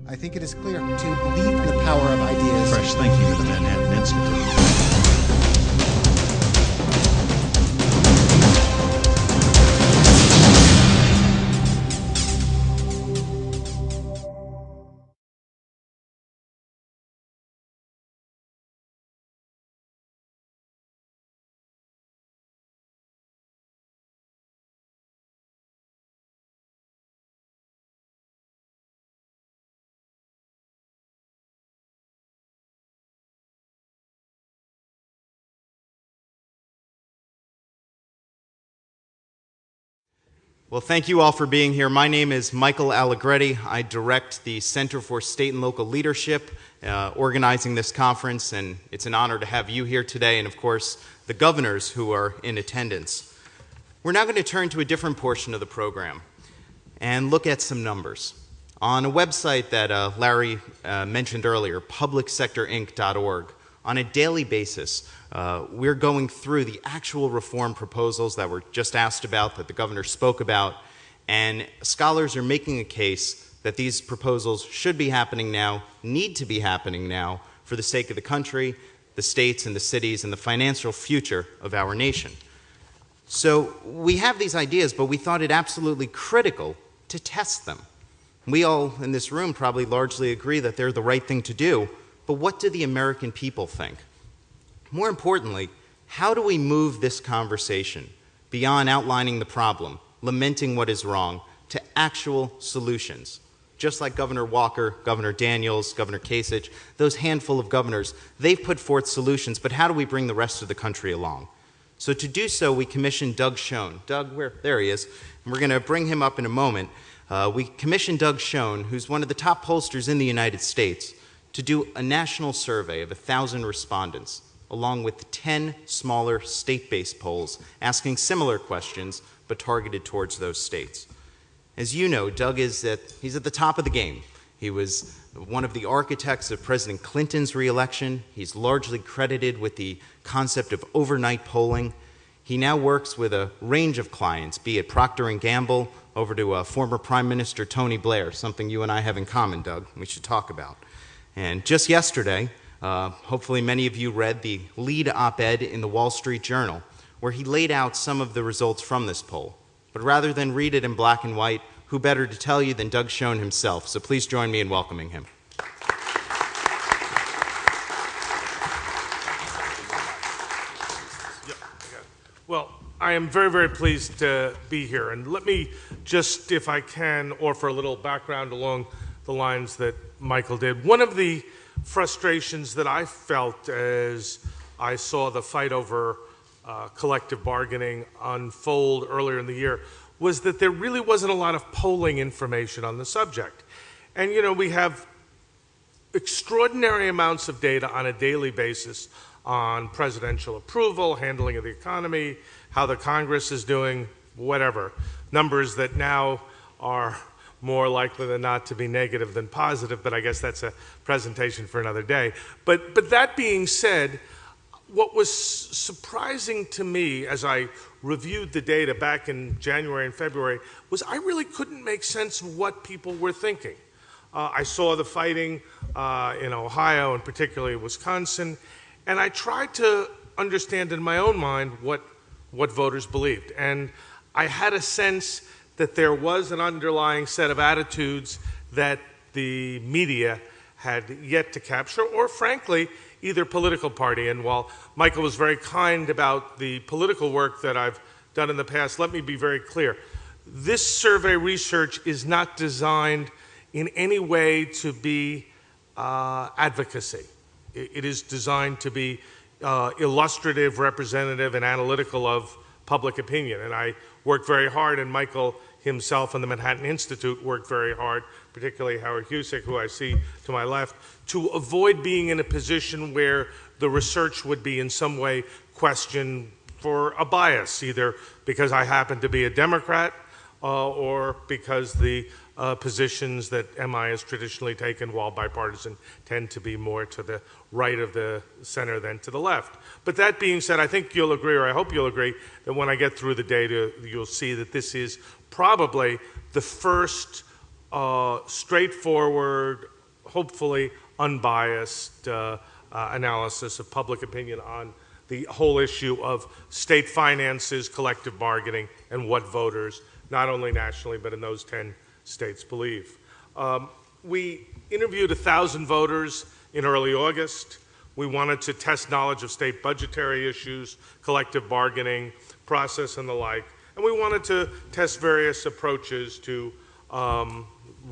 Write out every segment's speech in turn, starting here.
I think it is clear to believe in the power of ideas. Fresh thinking of the Manhattan Institute. Well, thank you all for being here. My name is Michael Allegretti. I direct the Center for State and Local Leadership, organizing this conference, and it's an honor to have you here today, and of course, the governors who are in attendance. We're now going to turn to a different portion of the program and look at some numbers. On a website that Larry mentioned earlier, publicsectorinc.org, on a daily basis, we're going through the actual reform proposals that were just asked about, that the governor spoke about, and scholars are making a case that these proposals should be happening now, need to be happening now, for the sake of the country, the states and the cities, and the financial future of our nation. So we have these ideas, but we thought it absolutely critical to test them. We all in this room probably largely agree that they're the right thing to do, but what do the American people think? More importantly, how do we move this conversation beyond outlining the problem, lamenting what is wrong, to actual solutions? Just like Governor Walker, Governor Daniels, Governor Kasich, those handful of governors, they've put forth solutions, but how do we bring the rest of the country along? So to do so, we commissioned Doug Schoen. Doug, there he is, and we're going to bring him up in a moment. We commissioned Doug Schoen, who's one of the top pollsters in the United States, to do a national survey of 1,000 respondents, along with 10 smaller state-based polls asking similar questions, but targeted towards those states. As you know, Doug he's at the top of the game. He was one of the architects of President Clinton's reelection. He's largely credited with the concept of overnight polling. He now works with a range of clients, be it Procter & Gamble, over to former Prime Minister Tony Blair, something you and I have in common, Doug, we should talk about. And just yesterday, hopefully many of you read the lead op-ed in the Wall Street Journal, where he laid out some of the results from this poll. But rather than read it in black and white, who better to tell you than Doug Schoen himself? So please join me in welcoming him. Well, I am very, very pleased to be here. And let me just, if I can, offer a little background along the lines that Michael did. One of the frustrations that I felt as I saw the fight over collective bargaining unfold earlier in the year was that there really wasn't a lot of polling information on the subject. And you know, we have extraordinary amounts of data on a daily basis on presidential approval, handling of the economy, how the Congress is doing, whatever. Numbers that now are more likely than not to be negative than positive, but I guess that's a presentation for another day. But that being said, what was surprising to me as I reviewed the data back in January and February was I really couldn't make sense of what people were thinking. I saw the fighting in Ohio and particularly Wisconsin, and I tried to understand in my own mind what voters believed. And I had a sense that there was an underlying set of attitudes that the media had yet to capture, or frankly, either political party. And while Michael was very kind about the political work that I've done in the past, let me be very clear. This survey research is not designed in any way to be advocacy. It is designed to be illustrative, representative, and analytical of public opinion. And I worked very hard, and Michael himself and the Manhattan Institute worked very hard, particularly Howard Husick, who I see to my left, to avoid being in a position where the research would be in some way questioned for a bias, either because I happen to be a Democrat or because the positions that MI has traditionally taken, while bipartisan, tend to be more to the right of the center than to the left. But that being said, I think you'll agree, or I hope you'll agree, that when I get through the data, you'll see that this is probably the first straightforward, hopefully unbiased analysis of public opinion on the whole issue of state finances, collective bargaining, and what voters, not only nationally, but in those 10 states, believe. We interviewed 1,000 voters in early August. We wanted to test knowledge of state budgetary issues, collective bargaining process, and the like. And we wanted to test various approaches to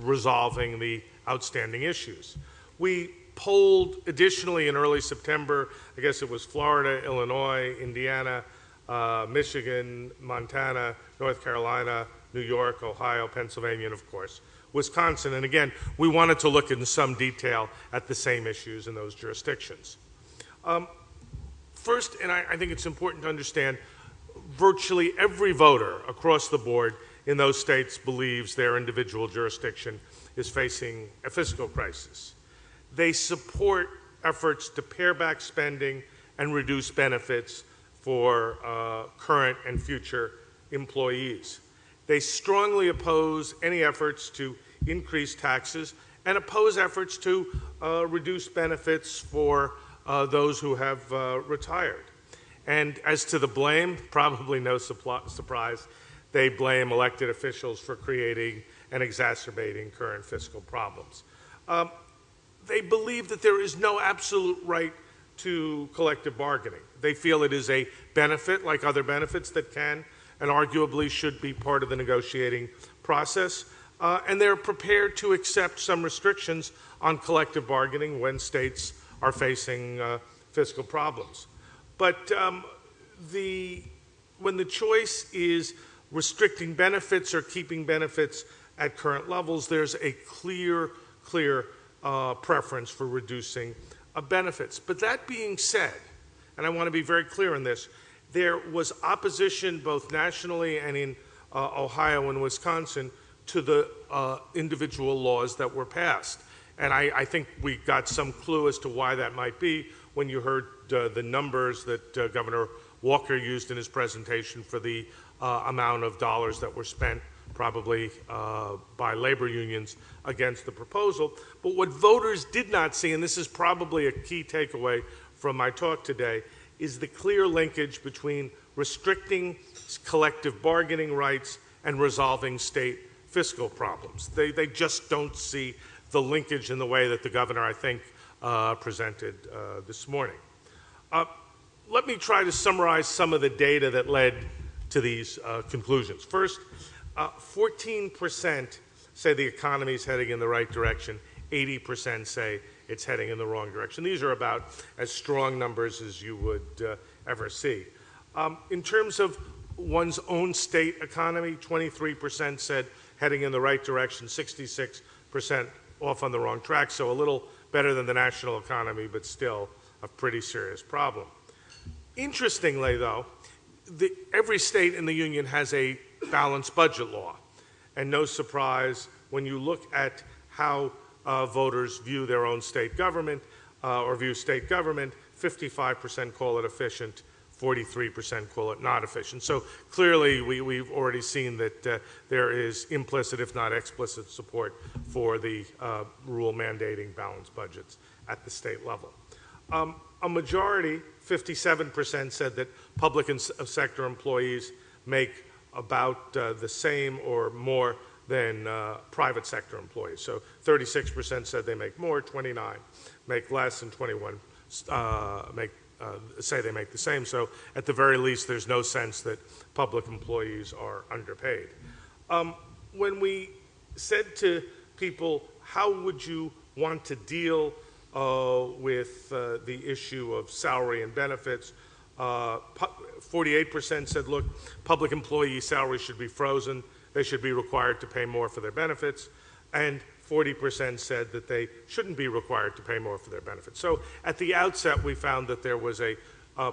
resolving the outstanding issues. We polled additionally in early September, I guess it was Florida, Illinois, Indiana, Michigan, Montana, North Carolina, New York, Ohio, Pennsylvania, and of course, Wisconsin. And again, we wanted to look in some detail at the same issues in those jurisdictions. First, and I think it's important to understand, virtually every voter across the board in those states believes their individual jurisdiction is facing a fiscal crisis. They support efforts to pare back spending and reduce benefits for current and future employees. They strongly oppose any efforts to increase taxes and oppose efforts to reduce benefits for those who have retired. And as to the blame, probably no surprise, they blame elected officials for creating and exacerbating current fiscal problems. They believe that there is no absolute right to collective bargaining. They feel it is a benefit, like other benefits that can and arguably should be part of the negotiating process. And they're prepared to accept some restrictions on collective bargaining when states are facing fiscal problems. But when the choice is restricting benefits or keeping benefits at current levels, there's a clear preference for reducing benefits. But that being said, and I want to be very clear on this, there was opposition both nationally and in Ohio and Wisconsin to the individual laws that were passed. And I think we got some clue as to why that might be when you heard the numbers that Governor Walker used in his presentation for the amount of dollars that were spent probably by labor unions against the proposal. But what voters did not see, and this is probably a key takeaway from my talk today, is the clear linkage between restricting collective bargaining rights and resolving state fiscal problems. They just don't see the linkage in the way that the governor, I think, presented this morning. Let me try to summarize some of the data that led to these conclusions. First, 14% say the economy is heading in the right direction. 80% say it's heading in the wrong direction. These are about as strong numbers as you would ever see. In terms of one's own state economy, 23% said heading in the right direction, 66% off on the wrong track, so a little better than the national economy, but still a pretty serious problem. Interestingly, though, every state in the union has a balanced budget law. And no surprise, when you look at how voters view their own state government or view state government, 55% call it efficient, 43% call it not efficient. So clearly, we've already seen that there is implicit, if not explicit, support for the rule mandating balanced budgets at the state level. A majority, 57%, said that public and sector employees make about the same or more than private sector employees. So 36% said they make more, 29 make less, and 21 say they make the same. So at the very least, there's no sense that public employees are underpaid. When we said to people, how would you want to deal with the issue of salary and benefits, 48% said, look, public employee salaries should be frozen. They should be required to pay more for their benefits. And 40% said that they shouldn't be required to pay more for their benefits. So at the outset, we found that there was a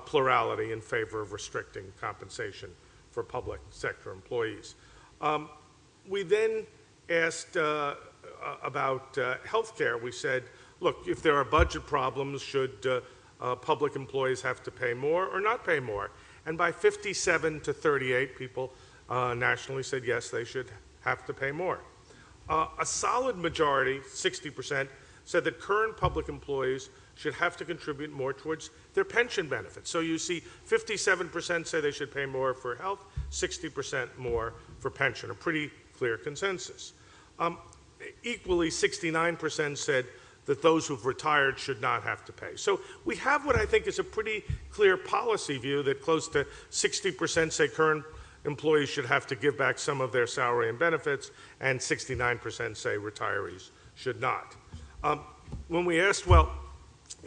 plurality in favor of restricting compensation for public sector employees. We then asked about health care. We said, look, if there are budget problems, should public employees have to pay more or not pay more? And by 57 to 38, people nationally said, yes, they should have to pay more. A solid majority, 60%, said that current public employees should have to contribute more towards their pension benefits. So you see 57% say they should pay more for health, 60% more for pension, a pretty clear consensus. Equally, 69% said that those who've retired should not have to pay. So we have what I think is a pretty clear policy view that close to 60% say current employees should have to give back some of their salary and benefits, and 69% say retirees should not. When we asked, well,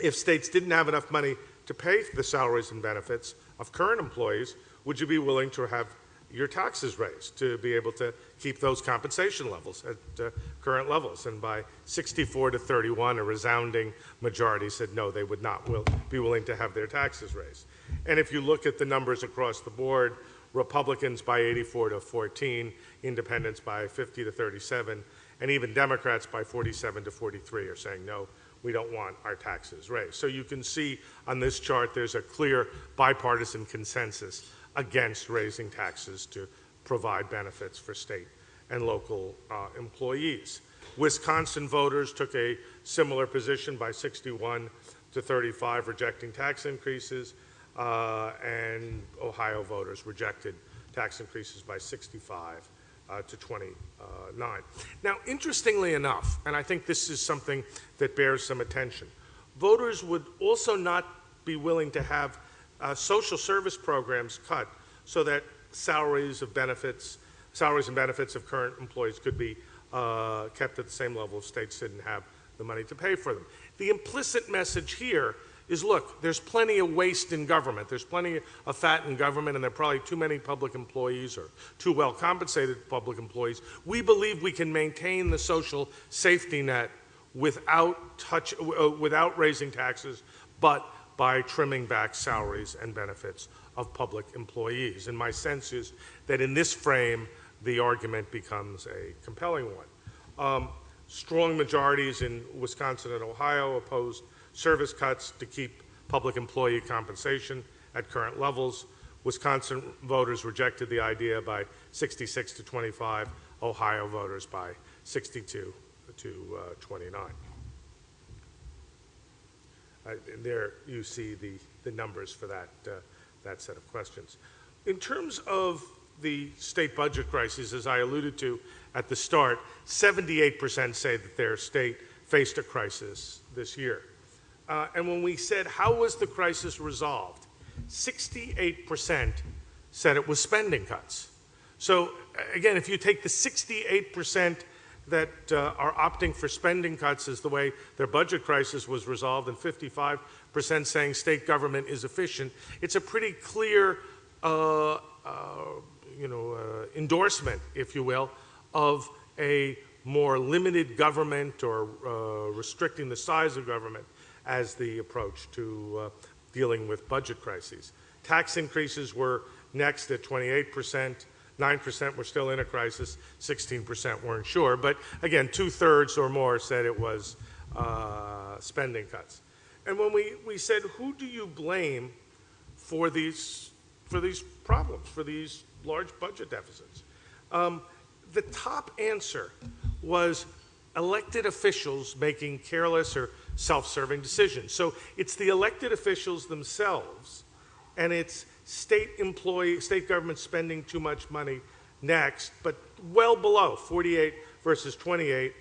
if states didn't have enough money to pay for the salaries and benefits of current employees, would you be willing to have your taxes raised to be able to keep those compensation levels at current levels? And by 64 to 31, a resounding majority said no, they would not be willing to have their taxes raised. And if you look at the numbers across the board, Republicans by 84 to 14, Independents by 50 to 37, and even Democrats by 47 to 43 are saying no, we don't want our taxes raised. So you can see on this chart there's a clear bipartisan consensus against raising taxes to provide benefits for state and local employees. Wisconsin voters took a similar position by 61 to 35, rejecting tax increases, and Ohio voters rejected tax increases by 65 to 29. Now, interestingly enough, and I think this is something that bears some attention, voters would also not be willing to have social service programs cut so that salaries and benefits of current employees could be kept at the same level if states didn't have the money to pay for them. The implicit message here is, look, there's plenty of waste in government. There's plenty of fat in government, and there are probably too many public employees or too well compensated public employees. We believe we can maintain the social safety net without raising taxes, but by trimming back salaries and benefits of public employees. And my sense is that in this frame, the argument becomes a compelling one. Strong majorities in Wisconsin and Ohio opposed service cuts to keep public employee compensation at current levels. Wisconsin voters rejected the idea by 66 to 25, Ohio voters by 62 to 29. There you see the numbers for that set of questions. In terms of the state budget crisis, as I alluded to at the start, 78% say that their state faced a crisis this year. And when we said, how was the crisis resolved? 68% said it was spending cuts. So again, if you take the 68% that are opting for spending cuts as the way their budget crisis was resolved, and 55% saying state government is efficient, it's a pretty clear endorsement, if you will, of a more limited government or restricting the size of government as the approach to dealing with budget crises. Tax increases were next at 28%. 9% were still in a crisis, 16% weren't sure. But again, 2/3 or more said it was spending cuts. And when we said, who do you blame for these problems, for these large budget deficits? The top answer was elected officials making careless or self-serving decisions. So it's the elected officials themselves, and it's state government spending too much money next, but well below 48 versus 28,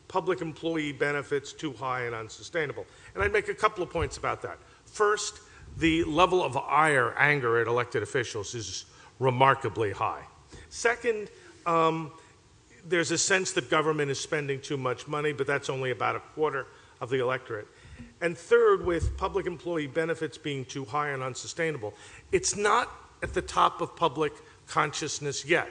public employee benefits too high and unsustainable. And I'd make a couple of points about that. First, the level of anger at elected officials is remarkably high. Second, there's a sense that government is spending too much money, but that's only about a quarter of the electorate. And third, with public employee benefits being too high and unsustainable, it's not at the top of public consciousness yet.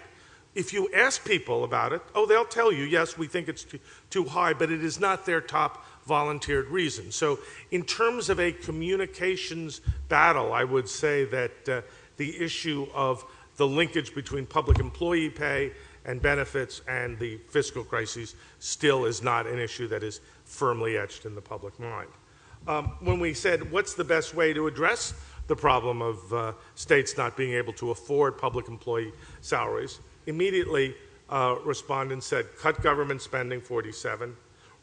If you ask people about it, they'll tell you, yes, we think it's too high, but it is not their top volunteered reason. So in terms of a communications battle, I would say that the issue of the linkage between public employee pay and benefits and the fiscal crises still is not an issue that is firmly etched in the public mind. When we said, what's the best way to address the problem of states not being able to afford public employee salaries, immediately respondents said, cut government spending, 47,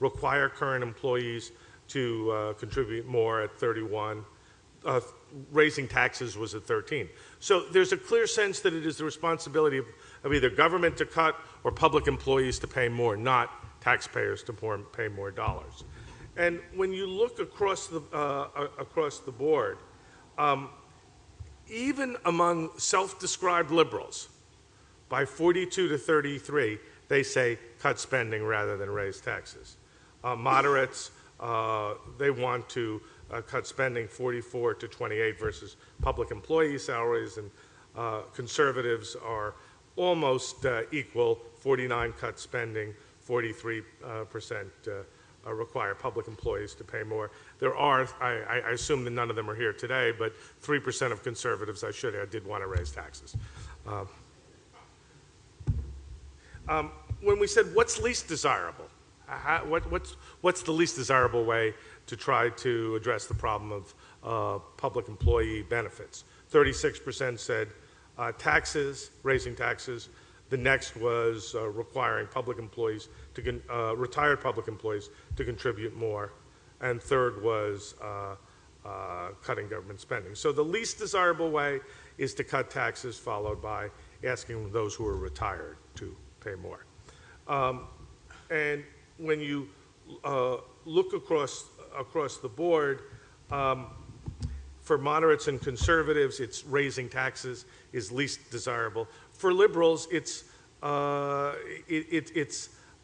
require current employees to contribute more at 31. Raising taxes was at 13. So there's a clear sense that it is the responsibility of either government to cut or public employees to pay more, not taxpayers to pay more dollars. And when you look across the board, even among self-described liberals, by 42 to 33, they say cut spending rather than raise taxes. Moderates, they want to cut spending 44 to 28 versus public employee salaries, and conservatives are almost equal, 49 cut spending, 43% require public employees to pay more. There are, I assume that none of them are here today, but 3% of conservatives, I did want to raise taxes. When we said what's least desirable, what's the least desirable way to try to address the problem of public employee benefits? 36% said taxes, raising taxes. The next was requiring public employees retired public employees to contribute more, and third was cutting government spending. So the least desirable way is to cut taxes, followed by asking those who are retired to pay more. And when you look across the board, for moderates and conservatives, it's raising taxes is least desirable. For liberals, it's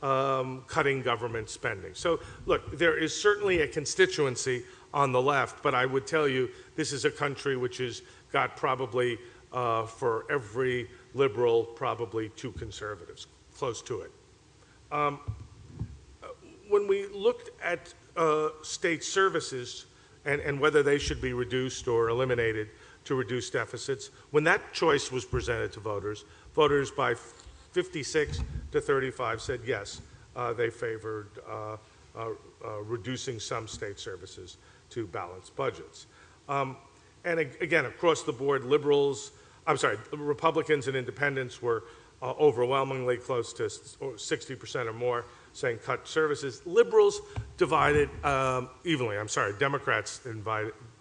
cutting government spending. So look, there is certainly a constituency on the left, but I would tell you this is a country which has got probably, for every liberal, probably 2 conservatives, close to it. When we looked at state services and whether they should be reduced or eliminated to reduce deficits, when that choice was presented to voters, voters by 56 to 35 said yes, they favored reducing some state services to balance budgets. And again, across the board, Republicans and independents were overwhelmingly close to 60% or more saying cut services. Liberals divided evenly. Democrats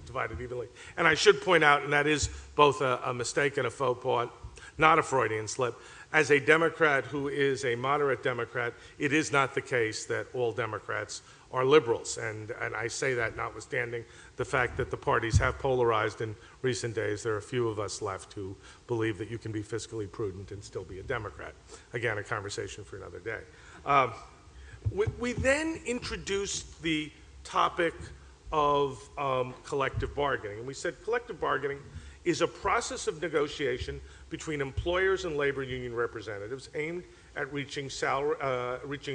divided evenly. And I should point out, and that is both a mistake and a faux pas, not a Freudian slip. As a Democrat who is a moderate Democrat, it is not the case that all Democrats are liberals. And I say that notwithstanding the fact that the parties have polarized in recent days. There are a few of us left who believe that you can be fiscally prudent and still be a Democrat. Again, a conversation for another day. We then introduced the topic of collective bargaining. And we said collective bargaining is a process of negotiation between employers and labor union representatives aimed at reaching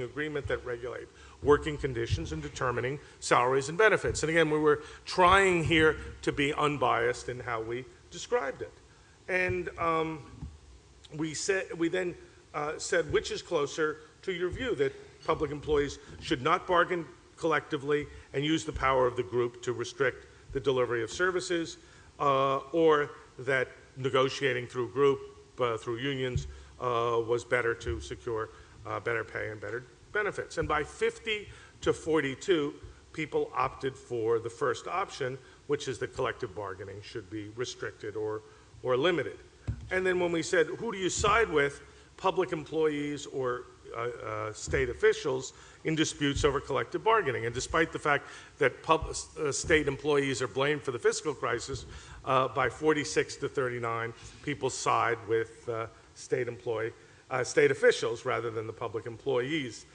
agreement that regulate working conditions and determining salaries and benefits. And again, we were trying here to be unbiased in how we described it. And we then said, which is closer to your view, that public employees should not bargain collectively and use the power of the group to restrict the delivery of services, or that negotiating through through unions, was better to secure better pay and better benefits. And by 50 to 42, people opted for the first option, which is that collective bargaining should be restricted or limited. And then when we said, who do you side with, public employees or state officials in disputes over collective bargaining? And despite the fact that state employees are blamed for the fiscal crisis, by 46 to 39, people side with state officials rather than the public employees.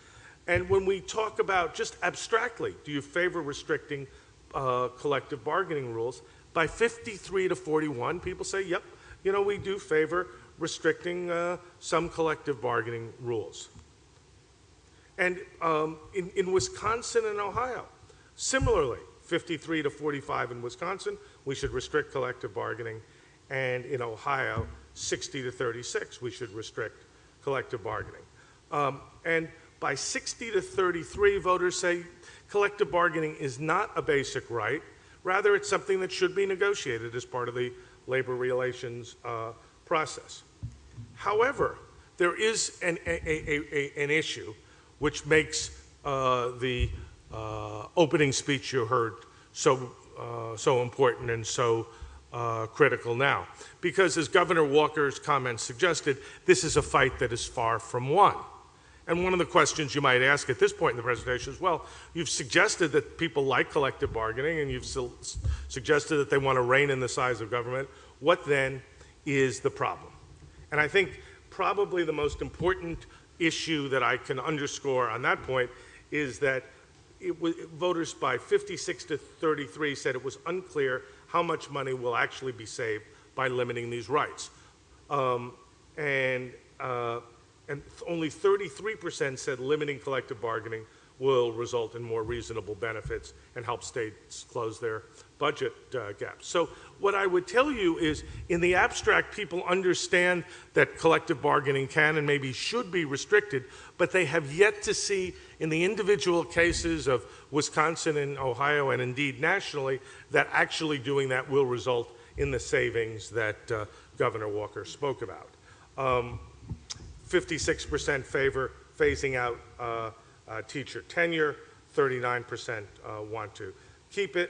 And when we talk about, just abstractly, do you favor restricting collective bargaining rules? By 53 to 41, people say, yep, we do favor restricting some collective bargaining rules. And in Wisconsin and Ohio, similarly, 53 to 45 in Wisconsin, we should restrict collective bargaining. And in Ohio, 60 to 36, we should restrict collective bargaining. And by 60 to 33, voters say collective bargaining is not a basic right. Rather, it's something that should be negotiated as part of the labor relations process. However, there is an issue which makes the opening speech you heard so important and so critical now. Because as Governor Walker's comments suggested, this is a fight that is far from won. And one of the questions you might ask at this point in the presentation is, well, you've suggested that people like collective bargaining and you've suggested that they want to rein in the size of government. What then is the problem? And I think probably the most important issue that I can underscore on that point is that voters by 56 to 33 said it was unclear how much money will actually be saved by limiting these rights. And only 33% said limiting collective bargaining will result in more reasonable benefits and help states close their budget gaps. So what I would tell you is, in the abstract, people understand that collective bargaining can and maybe should be restricted, but they have yet to see in the individual cases of Wisconsin and Ohio, and indeed nationally, that actually doing that will result in the savings that Governor Walker spoke about. 56% favor phasing out teacher tenure, 39% want to keep it.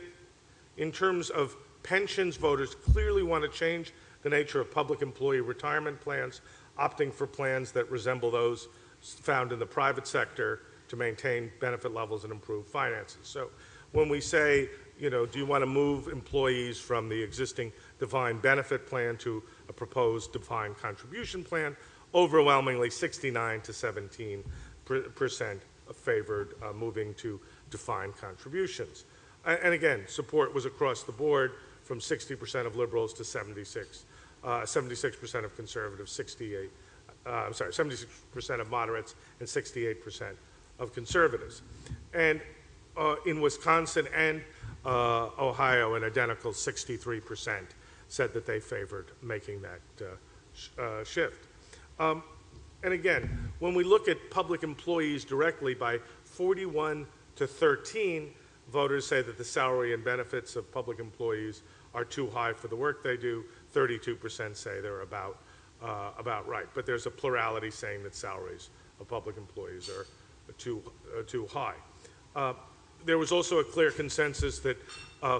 In terms of pensions, voters clearly want to change the nature of public employee retirement plans, opting for plans that resemble those found in the private sector to maintain benefit levels and improve finances. So when we say, you know, do you want to move employees from the existing defined benefit plan to a proposed defined contribution plan, overwhelmingly 69 to 17% favored moving to defined contributions. And again, support was across the board from 60% of liberals to 76% of conservatives, 76% of moderates, and 68% of conservatives. And in Wisconsin and Ohio, an identical 63% said that they favored making that shift. And again, when we look at public employees directly, by 41 to 13, voters say that the salary and benefits of public employees are too high for the work they do. 32% say they're about right. But there's a plurality saying that salaries of public employees are too high. There was also a clear consensus that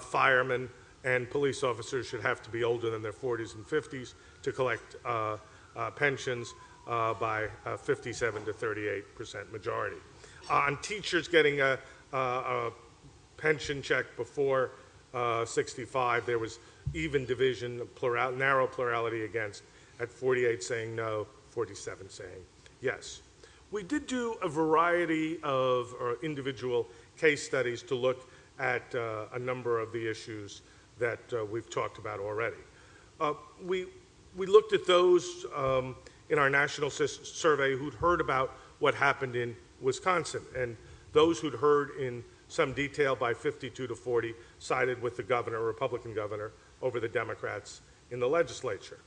firemen and police officers should have to be older than their 40s and 50s to collect pensions by 57 to 38% majority. On teachers getting a pension check before 65, there was even division, narrow plurality against, at 48 saying no, 47 saying yes. We did do a variety of individual case studies to look at a number of the issues that we've talked about already. We looked at those in our national survey who'd heard about what happened in Wisconsin, and those who'd heard in some detail by 52 to 40 sided with the governor, Republican governor, over the Democrats in the legislature.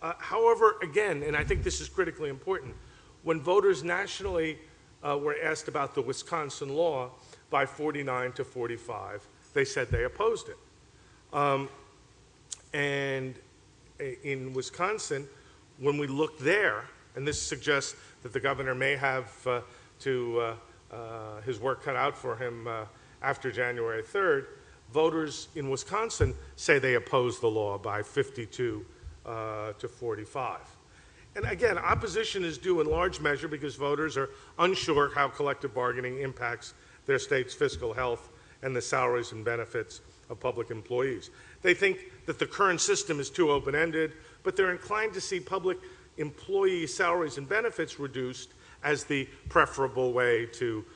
However, again, and I think this is critically important, when voters nationally were asked about the Wisconsin law, by 49 to 45, they said they opposed it. And in Wisconsin, when we look there, and this suggests that the governor may have his work cut out for him after January 3rd, voters in Wisconsin say they oppose the law by 52 to 45. And again, opposition is due in large measure because voters are unsure how collective bargaining impacts their state's fiscal health and the salaries and benefits of public employees. They think that the current system is too open-ended, but they're inclined to see public employee salaries and benefits reduced as the preferable way to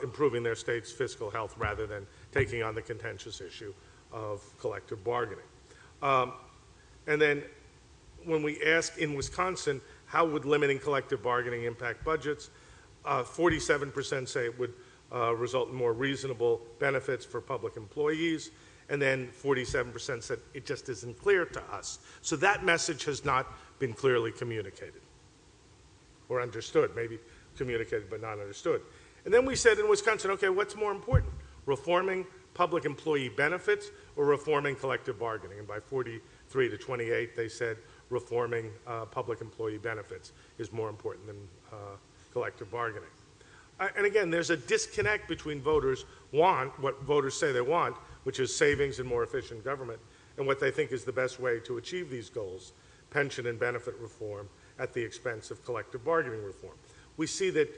improving their state's fiscal health rather than taking on the contentious issue of collective bargaining. And then when we ask in Wisconsin, how would limiting collective bargaining impact budgets, 47% say it would result in more reasonable benefits for public employees, and then 47% said it just isn't clear to us. So that message has not been clearly communicated or understood, maybe communicated but not understood. And then we said in Wisconsin, okay, what's more important, reforming public employee benefits or reforming collective bargaining? And by 43 to 28, they said reforming public employee benefits is more important than collective bargaining. And again, there's a disconnect between voters want, what voters say they want, which is savings and more efficient government, and what they think is the best way to achieve these goals, pension and benefit reform at the expense of collective bargaining reform. We see that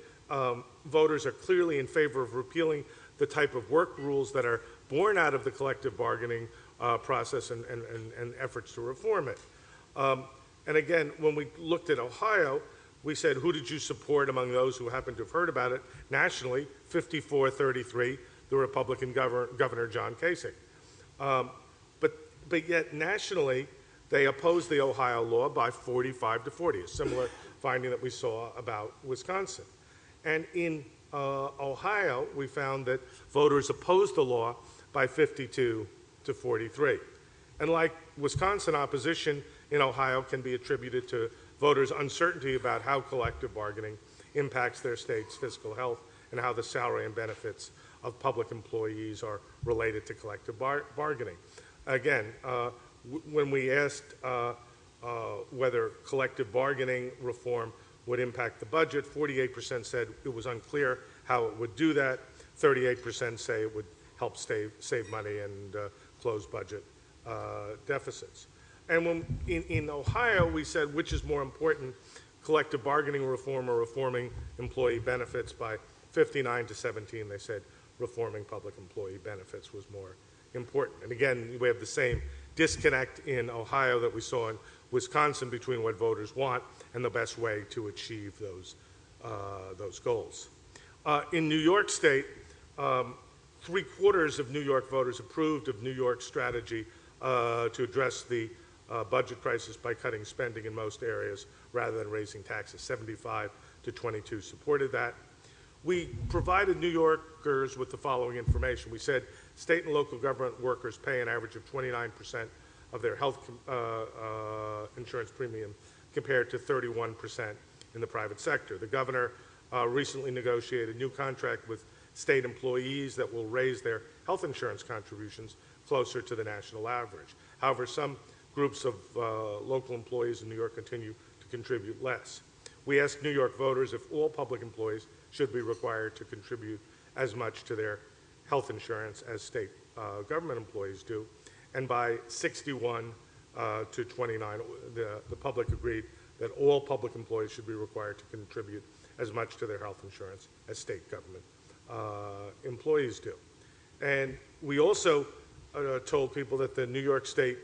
voters are clearly in favor of repealing the type of work rules that are born out of the collective bargaining process and efforts to reform it. And again, when we looked at Ohio, we said, who did you support among those who happened to have heard about it? Nationally, 54-33, the Republican Governor John Kasich. But yet nationally, they opposed the Ohio law by 45-40, a similar finding that we saw about Wisconsin. And in Ohio, we found that voters opposed the law by 52-43. And like Wisconsin, opposition in Ohio can be attributed to voters' uncertainty about how collective bargaining impacts their state's fiscal health and how the salary and benefits of public employees are related to collective bargaining. Again, when we asked whether collective bargaining reform would impact the budget, 48% said it was unclear how it would do that. 38% say it would help save money and close budget deficits. And when in Ohio, we said, which is more important, collective bargaining reform or reforming employee benefits? By 59-17, they said reforming public employee benefits was more important. And again, we have the same disconnect in Ohio that we saw in Wisconsin between what voters want and the best way to achieve those goals. In New York State, 3/4 of New York voters approved of New York's strategy to address the budget crisis by cutting spending in most areas rather than raising taxes. 75-22 supported that. We provided New Yorkers with the following information. We said state and local government workers pay an average of 29% of their health insurance premium compared to 31% in the private sector. The governor recently negotiated a new contract with state employees that will raise their health insurance contributions closer to the national average. However, some groups of local employees in New York continue to contribute less. We asked New York voters if all public employees should be required to contribute as much to their health insurance as state government employees do, and by 61 to 29, the public agreed that all public employees should be required to contribute as much to their health insurance as state government employees do. And we also told people that the New York State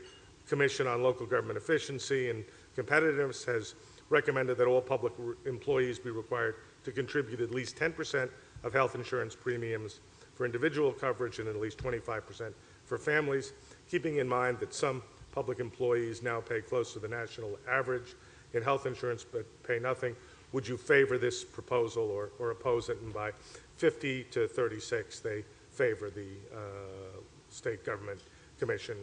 Commission on Local Government Efficiency and Competitiveness has recommended that all public employees be required to contribute at least 10% of health insurance premiums for individual coverage and at least 25% for families, keeping in mind that some public employees now pay close to the national average in health insurance but pay nothing. Would you favor this proposal or oppose it? And by 50-36, they favor the State Government Commission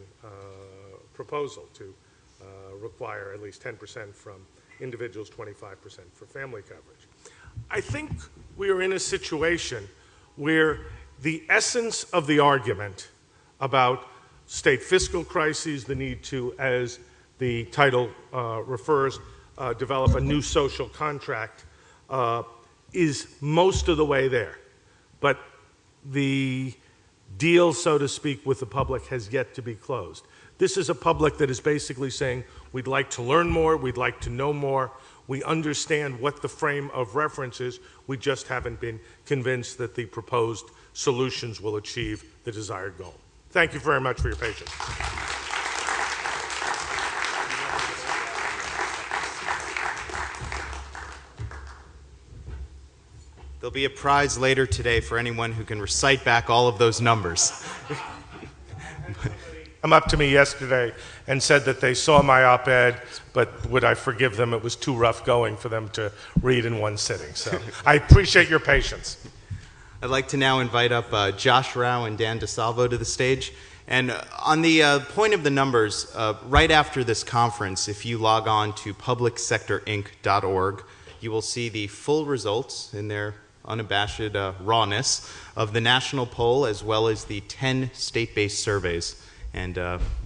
proposal to require at least 10% from individuals, 25% for family coverage. I think we are in a situation where the essence of the argument about state fiscal crises, the need to, as the title refers, develop a new social contract, is most of the way there. But the deal, so to speak, with the public has yet to be closed. This is a public that is basically saying, we'd like to learn more, we'd like to know more, we understand what the frame of reference is, we just haven't been convinced that the proposed solutions will achieve the desired goal. Thank you very much for your patience. There'll be a prize later today for anyone who can recite back all of those numbers. Come up to me yesterday and said that they saw my op-ed, but would I forgive them? It was too rough going for them to read in one sitting. So I appreciate your patience. I'd like to now invite up Josh Rauh and Dan DiSalvo to the stage. And on the point of the numbers, right after this conference, if you log on to publicsectorinc.org, you will see the full results in their unabashed rawness of the national poll as well as the 10 state-based surveys. And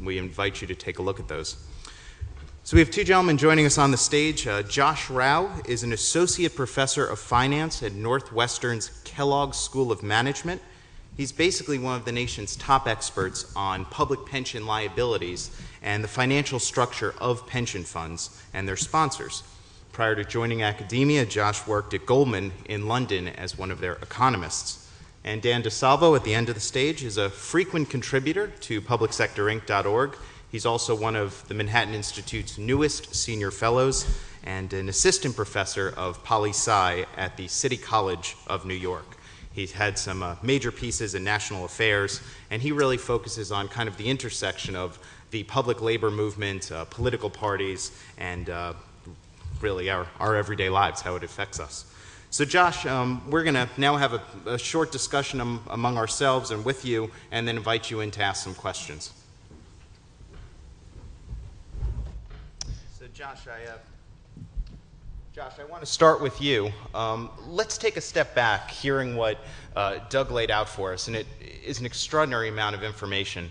we invite you to take a look at those. So we have two gentlemen joining us on the stage. Josh Rauh is an associate professor of finance at Northwestern's Kellogg School of Management. He's basically one of the nation's top experts on public pension liabilities and the financial structure of pension funds and their sponsors. Prior to joining academia, Josh worked at Goldman in London as one of their economists. And Dan DiSalvo at the end of the stage is a frequent contributor to publicsectorinc.org. He's also one of the Manhattan Institute's newest senior fellows and an assistant professor of poli-sci at the City College of New York. He's had some major pieces in national affairs, and he really focuses on kind of the intersection of the public labor movement, political parties, and really our everyday lives, how it affects us. So Josh, we're going to now have a short discussion among ourselves and with you, and then invite you in to ask some questions. So Josh, I want to start with you. Let's take a step back, hearing what Doug laid out for us, and it is an extraordinary amount of information.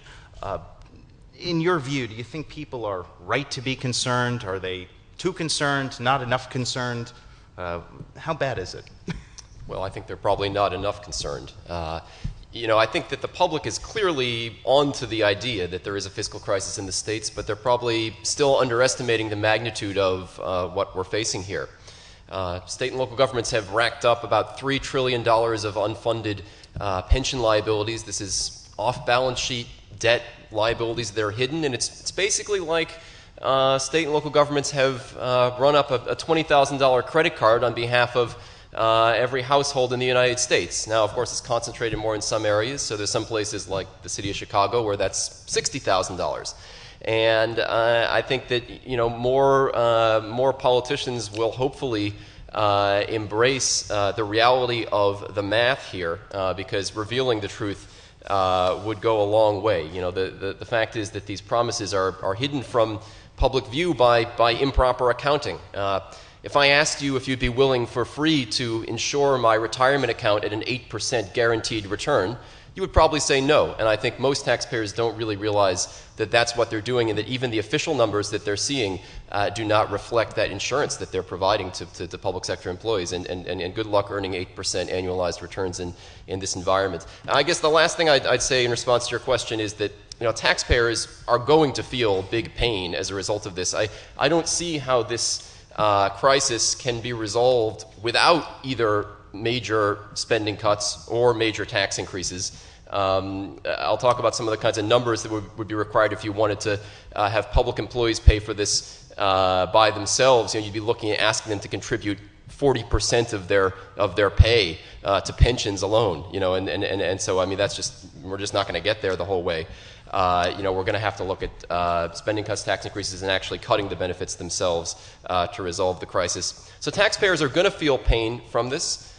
In your view, do you think people are right to be concerned? Are they too concerned, not enough concerned? How bad is it? Well, I think they're probably not enough concerned. I think that the public is clearly onto the idea that there is a fiscal crisis in the states, but they're probably still underestimating the magnitude of what we're facing here. State and local governments have racked up about $3 trillion of unfunded pension liabilities. This is off-balance sheet debt liabilities that are hidden, and it's basically like state and local governments have run up a $20,000 credit card on behalf of every household in the United States. Now, of course, it's concentrated more in some areas, so there's some places like the city of Chicago where that's $60,000. And I think that more politicians will hopefully embrace the reality of the math here, because revealing the truth would go a long way. The fact is that these promises are hidden from public view by improper accounting. If I asked you if you'd be willing for free to insure my retirement account at an 8% guaranteed return, you would probably say no. And I think most taxpayers don't really realize that that's what they're doing, and that even the official numbers that they're seeing do not reflect that insurance that they're providing to public sector employees. And good luck earning 8% annualized returns in this environment. Now, I guess the last thing I'd say in response to your question is that taxpayers are going to feel big pain as a result of this. I don't see how this crisis can be resolved without either major spending cuts or major tax increases. I'll talk about some of the kinds of numbers that would be required if you wanted to have public employees pay for this by themselves. You'd be looking at asking them to contribute 40% of their pay to pensions alone. And so we're just not going to get there the whole way. We're going to have to look at spending cuts, tax increases, and actually cutting the benefits themselves to resolve the crisis. So taxpayers are going to feel pain from this.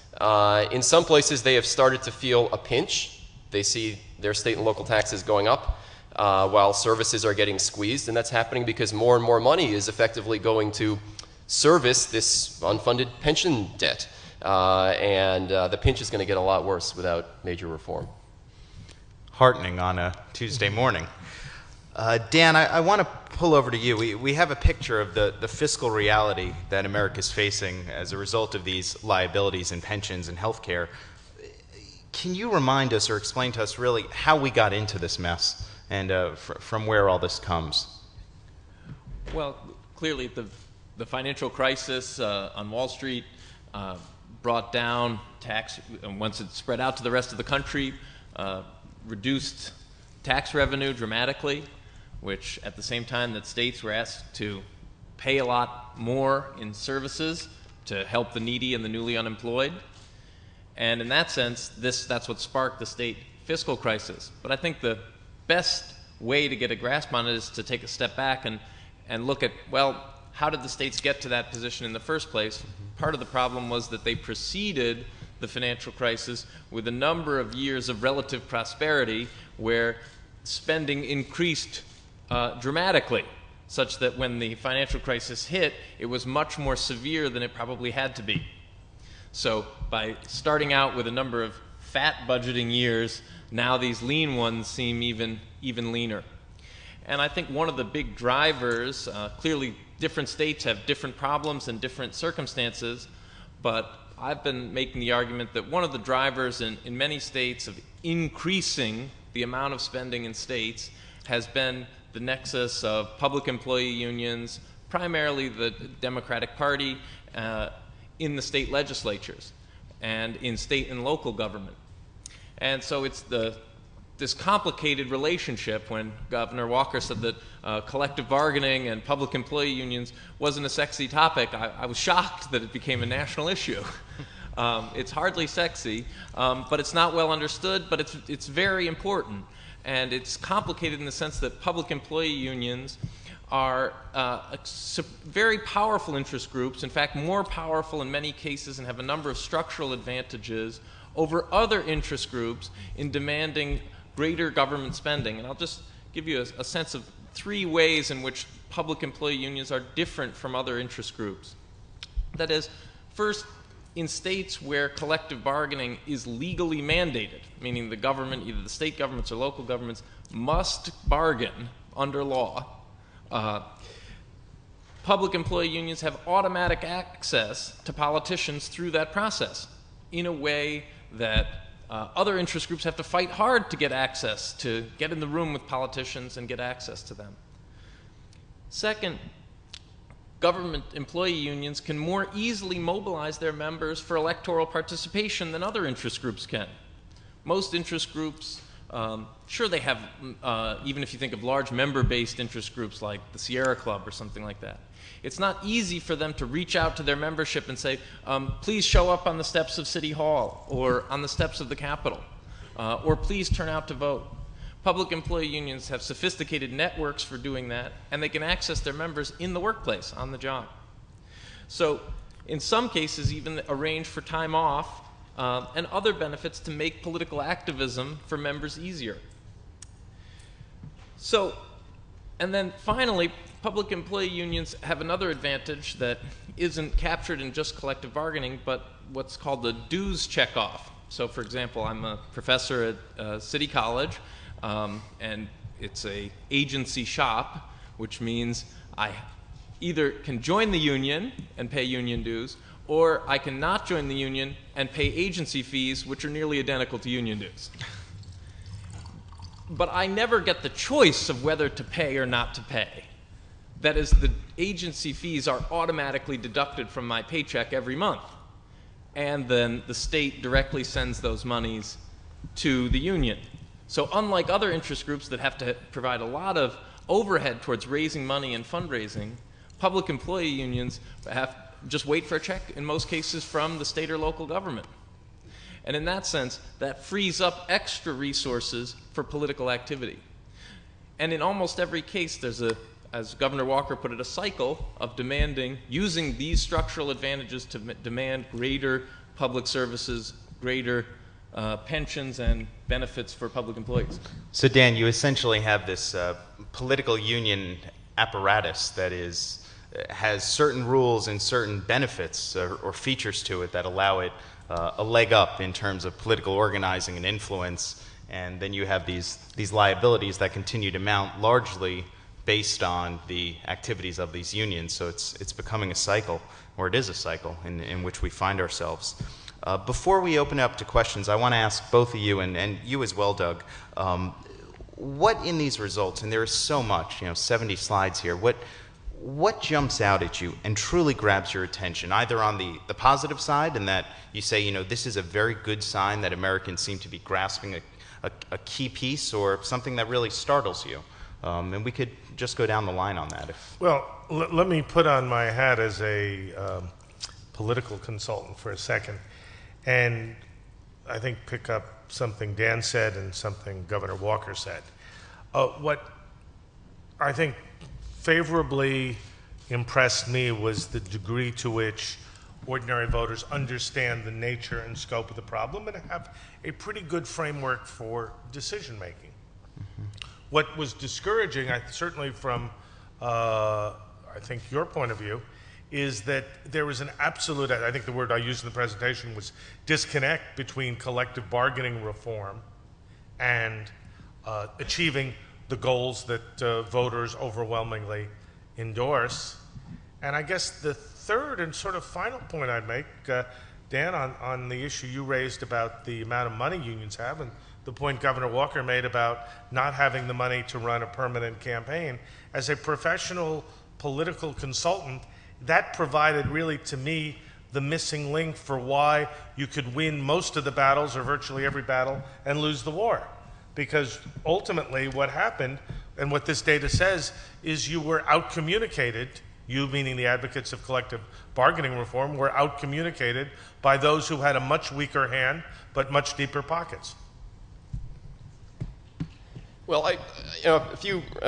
In some places, they have started to feel a pinch. They see their state and local taxes going up while services are getting squeezed, and that's happening because more and more money is effectively going to service this unfunded pension debt. And the pinch is going to get a lot worse without major reform. Heartening on a Tuesday morning. Dan, I want to pull over to you. We have a picture of the fiscal reality that America's facing as a result of these liabilities in pensions and health care. Can you remind us or explain to us really how we got into this mess and from where all this comes? Well, clearly the financial crisis on Wall Street brought down tax, and once it spread out to the rest of the country, reduced tax revenue dramatically, which at the same time that states were asked to pay a lot more in services to help the needy and the newly unemployed. And in that sense, that's what sparked the state fiscal crisis. But I think the best way to get a grasp on it is to take a step back and look at, well, how did the states get to that position in the first place? Part of the problem was that they preceded the financial crisis with a number of years of relative prosperity where spending increased dramatically, such that when the financial crisis hit, it was much more severe than it probably had to be. So by starting out with a number of fat budgeting years, now these lean ones seem even leaner. And I think one of the big drivers, clearly different states have different problems and different circumstances, but I've been making the argument that one of the drivers in many states of increasing the amount of spending in states has been the nexus of public employee unions, primarily the Democratic Party, in the state legislatures and in state and local government. And so it's this complicated relationship. When Governor Walker said that collective bargaining and public employee unions wasn't a sexy topic, I was shocked that it became a national issue. It's hardly sexy, but it's not well understood, but it's very important. And it's complicated in the sense that public employee unions are very powerful interest groups, in fact more powerful in many cases, and have a number of structural advantages over other interest groups in demanding greater government spending. And I'll just give you a sense of 3 ways in which public employee unions are different from other interest groups. That is, first, in states where collective bargaining is legally mandated, meaning the government, either the state governments or local governments, must bargain under law, public employee unions have automatic access to politicians through that process in a way that other interest groups have to fight hard to get access, to get in the room with politicians and get access to them. Second, government employee unions can more easily mobilize their members for electoral participation than other interest groups can. Most interest groups, sure they have, even if you think of large member-based interest groups like the Sierra Club or something like that, it's not easy for them to reach out to their membership and say, please show up on the steps of City Hall or on the steps of the Capitol, or please turn out to vote. Public employee unions have sophisticated networks for doing that, and they can access their members in the workplace, on the job. So in some cases, even arrange for time off and other benefits to make political activism for members easier. So, and then finally, public employee unions have another advantage that isn't captured in just collective bargaining, but what's called the Dues Checkoff. So for example, I'm a professor at City College, and it's a agency shop, which means I either can join the union and pay union dues, or I can not join the union and pay agency fees, which are nearly identical to union dues. But I never get the choice of whether to pay or not to pay. That is, the agency fees are automatically deducted from my paycheck every month. And then the state directly sends those monies to the union. So unlike other interest groups that have to provide a lot of overhead towards raising money and fundraising, public employee unions have just wait for a check, in most cases, from the state or local government. And in that sense, that frees up extra resources for political activity. And in almost every case, there's a, as Governor Walker put it, a cycle of demanding, using these structural advantages to demand greater public services, greater pensions and benefits for public employees. So Dan, you essentially have this political union apparatus that has certain rules and certain benefits or features to it that allow it a leg up in terms of political organizing and influence, and then you have these liabilities that continue to mount largely based on the activities of these unions. So it's becoming a cycle, or it is a cycle in which we find ourselves. Before we open up to questions, I want to ask both of you, and you as well, Doug, what in these results, and there is so much, 70 slides here, what jumps out at you and truly grabs your attention, either on the positive side, in that you say, this is a very good sign that Americans seem to be grasping a key piece, or something that really startles you? And we could just go down the line on that. Well, let me put on my hat as a political consultant for a second, and I think pick up something Dan said and something Governor Walker said. What I think favorably impressed me was the degree to which ordinary voters understand the nature and scope of the problem and have a pretty good framework for decision making. Mm-hmm. What was discouraging, certainly from I think your point of view, is that there was an absolute, I think the word I used in the presentation was disconnect between collective bargaining reform and achieving the goals that voters overwhelmingly endorse. And I guess the third and sort of final point I'd make, Dan, on the issue you raised about the amount of money unions have, and the point Governor Walker made about not having the money to run a permanent campaign. As a professional political consultant, that provided really, to me, the missing link for why you could win most of the battles or virtually every battle and lose the war. Because ultimately what happened, and what this data says, is you were outcommunicated, you meaning the advocates of collective bargaining reform, were outcommunicated by those who had a much weaker hand but much deeper pockets. Well, a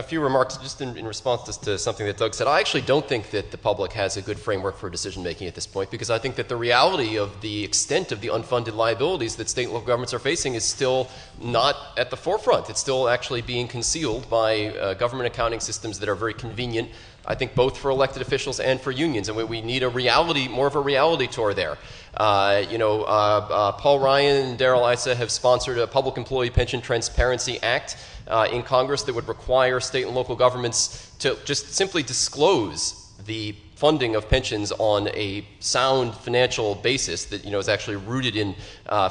few remarks just in response to something that Doug said. I actually don't think that the public has a good framework for decision making at this point, because I think that the reality of the extent of the unfunded liabilities that state and local governments are facing is still not at the forefront. It's still actually being concealed by government accounting systems that are very convenient, I think, both for elected officials and for unions, and we need a reality, more of a reality tour there. Paul Ryan and Darrell Issa have sponsored a Public Employee Pension Transparency Act in Congress that would require state and local governments to just simply disclose the funding of pensions on a sound financial basis that is actually rooted in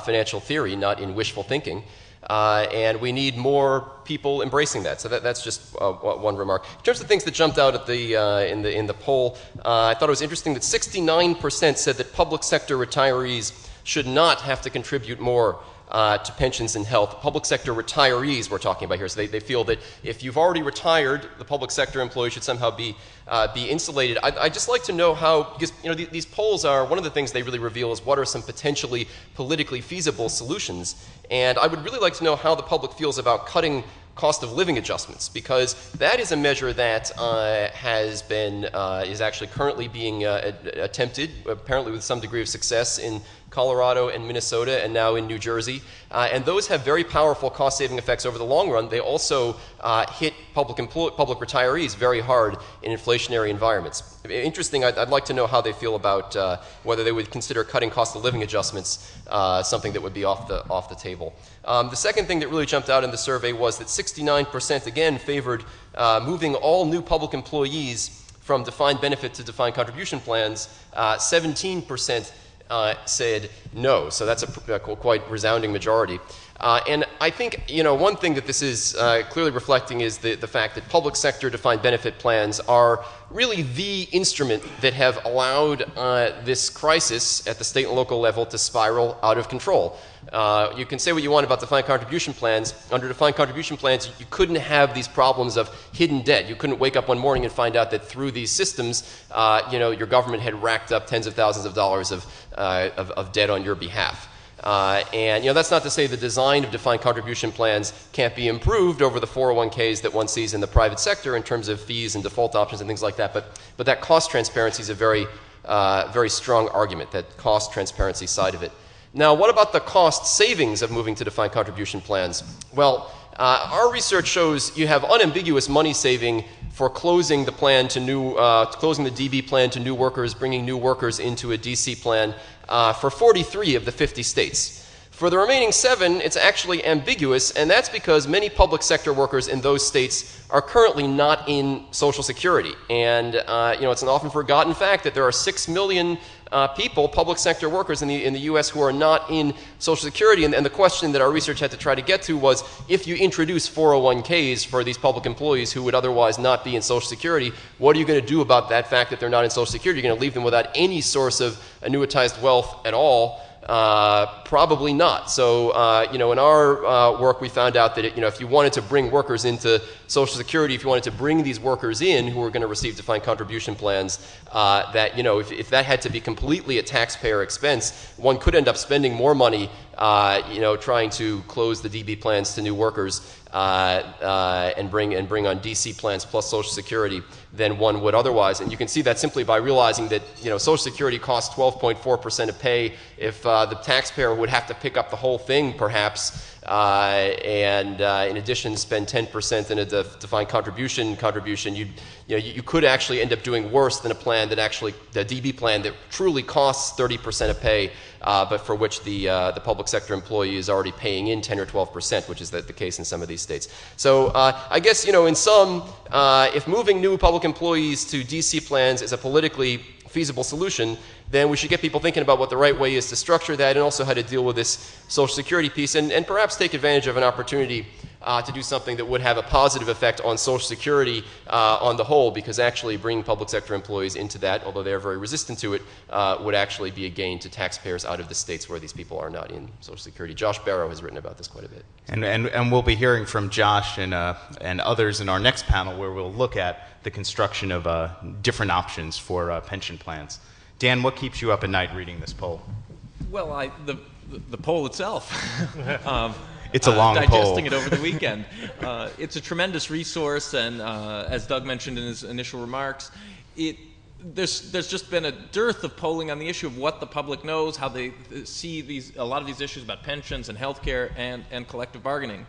financial theory, not in wishful thinking. And we need more people embracing that. So that's just one remark. In terms of things that jumped out at in the poll, I thought it was interesting that 69% said that public sector retirees should not have to contribute more to pensions and health. Public sector retirees we're talking about here. So they feel that if you've already retired, the public sector employee should somehow be insulated. I'd just like to know how, because these polls are, one of the things they really reveal is what are some potentially politically feasible solutions. And I would really like to know how the public feels about cutting cost of living adjustments, because that is a measure that is actually currently being attempted, apparently with some degree of success, in Colorado and Minnesota and now in New Jersey. And those have very powerful cost-saving effects over the long run. They also hit public retirees very hard in inflationary environments. Interesting, I'd like to know how they feel about whether they would consider cutting cost of living adjustments something that would be off the table. The second thing that really jumped out in the survey was that 69% again favored moving all new public employees from defined benefit to defined contribution plans. 17% said no, so that's a quite resounding majority. And I think one thing that this is clearly reflecting is the fact that public sector defined benefit plans are really the instrument that have allowed this crisis at the state and local level to spiral out of control. You can say what you want about defined contribution plans. Under defined contribution plans, you couldn't have these problems of hidden debt. You couldn't wake up one morning and find out that through these systems, your government had racked up tens of thousands of dollars of debt on your behalf. And that's not to say the design of defined contribution plans can't be improved over the 401ks that one sees in the private sector in terms of fees and default options and things like that. But that cost transparency is a very, very strong argument, that cost transparency side of it. Now, what about the cost savings of moving to defined contribution plans? Well, our research shows you have unambiguous money saving for closing the plan to closing the DB plan to new workers, bringing new workers into a DC plan for 43 of the 50 states. For the remaining 7, it's actually ambiguous, and that's because many public sector workers in those states are currently not in Social Security. And it's an often forgotten fact that there are 6 million people, public sector workers in the U.S. who are not in Social Security. And the question that our research had to try to get to was, if you introduce 401ks for these public employees who would otherwise not be in Social Security, what are you going to do about that fact that they're not in Social Security? You're going to leave them without any source of annuitized wealth at all? Probably not. So, in our work, we found out that if you wanted to bring workers into Social Security, if you wanted to bring these workers in who were going to receive defined contribution plans, that if that had to be completely at taxpayer expense, one could end up spending more money, trying to close the DB plans to new workers and bring on DC plans plus Social Security than one would otherwise. And you can see that simply by realizing that Social Security costs 12.4% of pay. If the taxpayer would have to pick up the whole thing, perhaps, and in addition spend 10% in a defined contribution, you could actually end up doing worse than a plan that actually, the DB plan that truly costs 30% of pay, but for which the public sector employee is already paying in 10 or 12%, which is the case in some of these states. So I guess, in sum, if moving new public employees to DC plans is a politically feasible solution, then we should get people thinking about what the right way is to structure that, and also how to deal with this Social Security piece, and perhaps take advantage of an opportunity to do something that would have a positive effect on Social Security on the whole, because actually bringing public sector employees into that, although they're very resistant to it, would actually be a gain to taxpayers out of the states where these people are not in Social Security. Josh Barrow has written about this quite a bit. And we'll be hearing from Josh and others in our next panel, where we'll look at the construction of different options for pension plans. Dan, what keeps you up at night reading this poll? Well, the poll itself. It's a long digesting poll. it over the weekend. It's a tremendous resource, and as Doug mentioned in his initial remarks, there's just been a dearth of polling on the issue of what the public knows, how they see a lot of these issues about pensions and healthcare and collective bargaining.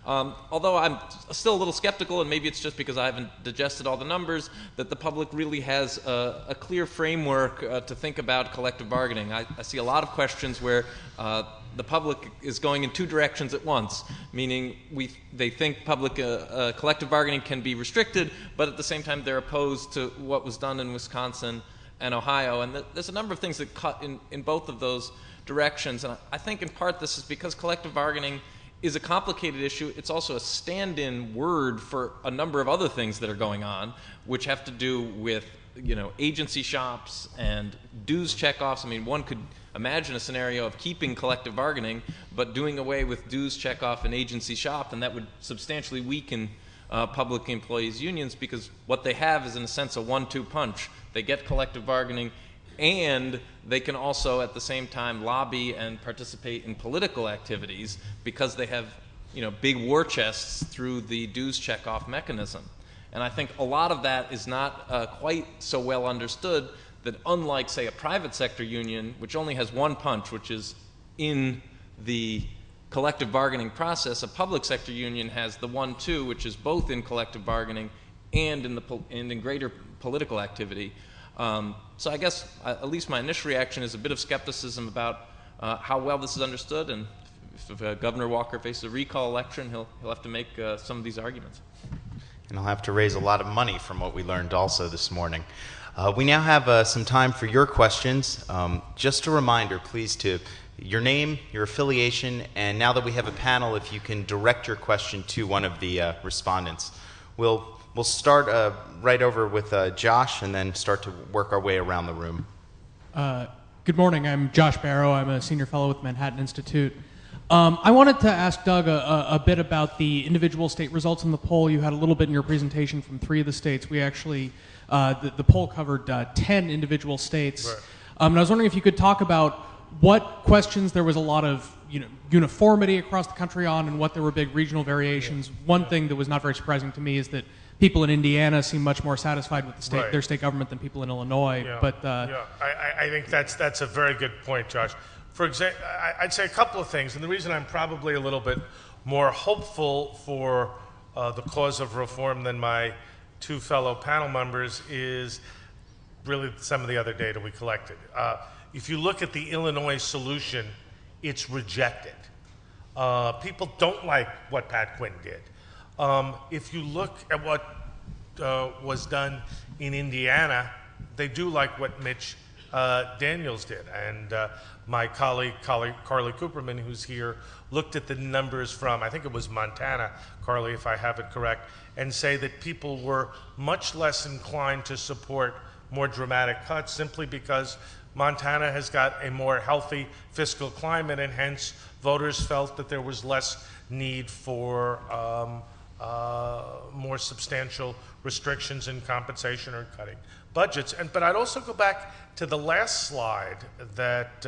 Although I'm still a little skeptical, and maybe it's just because I haven't digested all the numbers, that the public really has a clear framework to think about collective bargaining. I see a lot of questions where the public is going in two directions at once, meaning they think public collective bargaining can be restricted, but at the same time they're opposed to what was done in Wisconsin and Ohio. And there's a number of things that cut in both of those directions. And I think in part this is because collective bargaining is a complicated issue. It's also a stand-in word for a number of other things that are going on, which have to do with, agency shops and dues checkoffs. I mean, one could imagine a scenario of keeping collective bargaining, but doing away with dues checkoff and agency shop, and that would substantially weaken public employees' unions, because what they have is, in a sense, a 1-2 punch. They get collective bargaining, and they can also at the same time lobby and participate in political activities because they have big war chests through the dues checkoff mechanism. And I think a lot of that is not quite so well understood, that unlike, say, a private sector union, which only has one punch, which is in the collective bargaining process, a public sector union has the 1-2, which is both in collective bargaining and in greater political activity. So I guess at least my initial reaction is a bit of skepticism about how well this is understood, and if Governor Walker faces a recall election, he'll have to make some of these arguments. And he'll have to raise a lot of money from what we learned also this morning. We now have some time for your questions. Just a reminder, please, to your name, your affiliation, and now that we have a panel, if you can direct your question to one of the respondents. We'll start right over with Josh, and then start to work our way around the room. Good morning. I'm Josh Barrow. I'm a senior fellow with Manhattan Institute. I wanted to ask Doug a bit about the individual state results in the poll. You had a little bit in your presentation from 3 of the states. We actually, the poll covered 10 individual states. Right. And I was wondering if you could talk about what questions there was a lot of uniformity across the country on, and what there were big regional variations. One thing that was not very surprising to me is that people in Indiana seem much more satisfied with the their state government than people in Illinois. Yeah. But I think that's a very good point, Josh. For example, I'd say a couple of things, and the reason I'm probably a little bit more hopeful for the cause of reform than my 2 fellow panel members is really some of the other data we collected. If you look at the Illinois solution, it's rejected. People don't like what Pat Quinn did. If you look at what was done in Indiana, they do like what Mitch Daniels did. And my colleague, Carly Cooperman, who's here, looked at the numbers from, I think it was Montana, Carly, if I have it correct, and say that people were much less inclined to support more dramatic cuts simply because Montana has got a more healthy fiscal climate, and hence voters felt that there was less need for more substantial restrictions in compensation or cutting budgets. But I'd also go back to the last slide that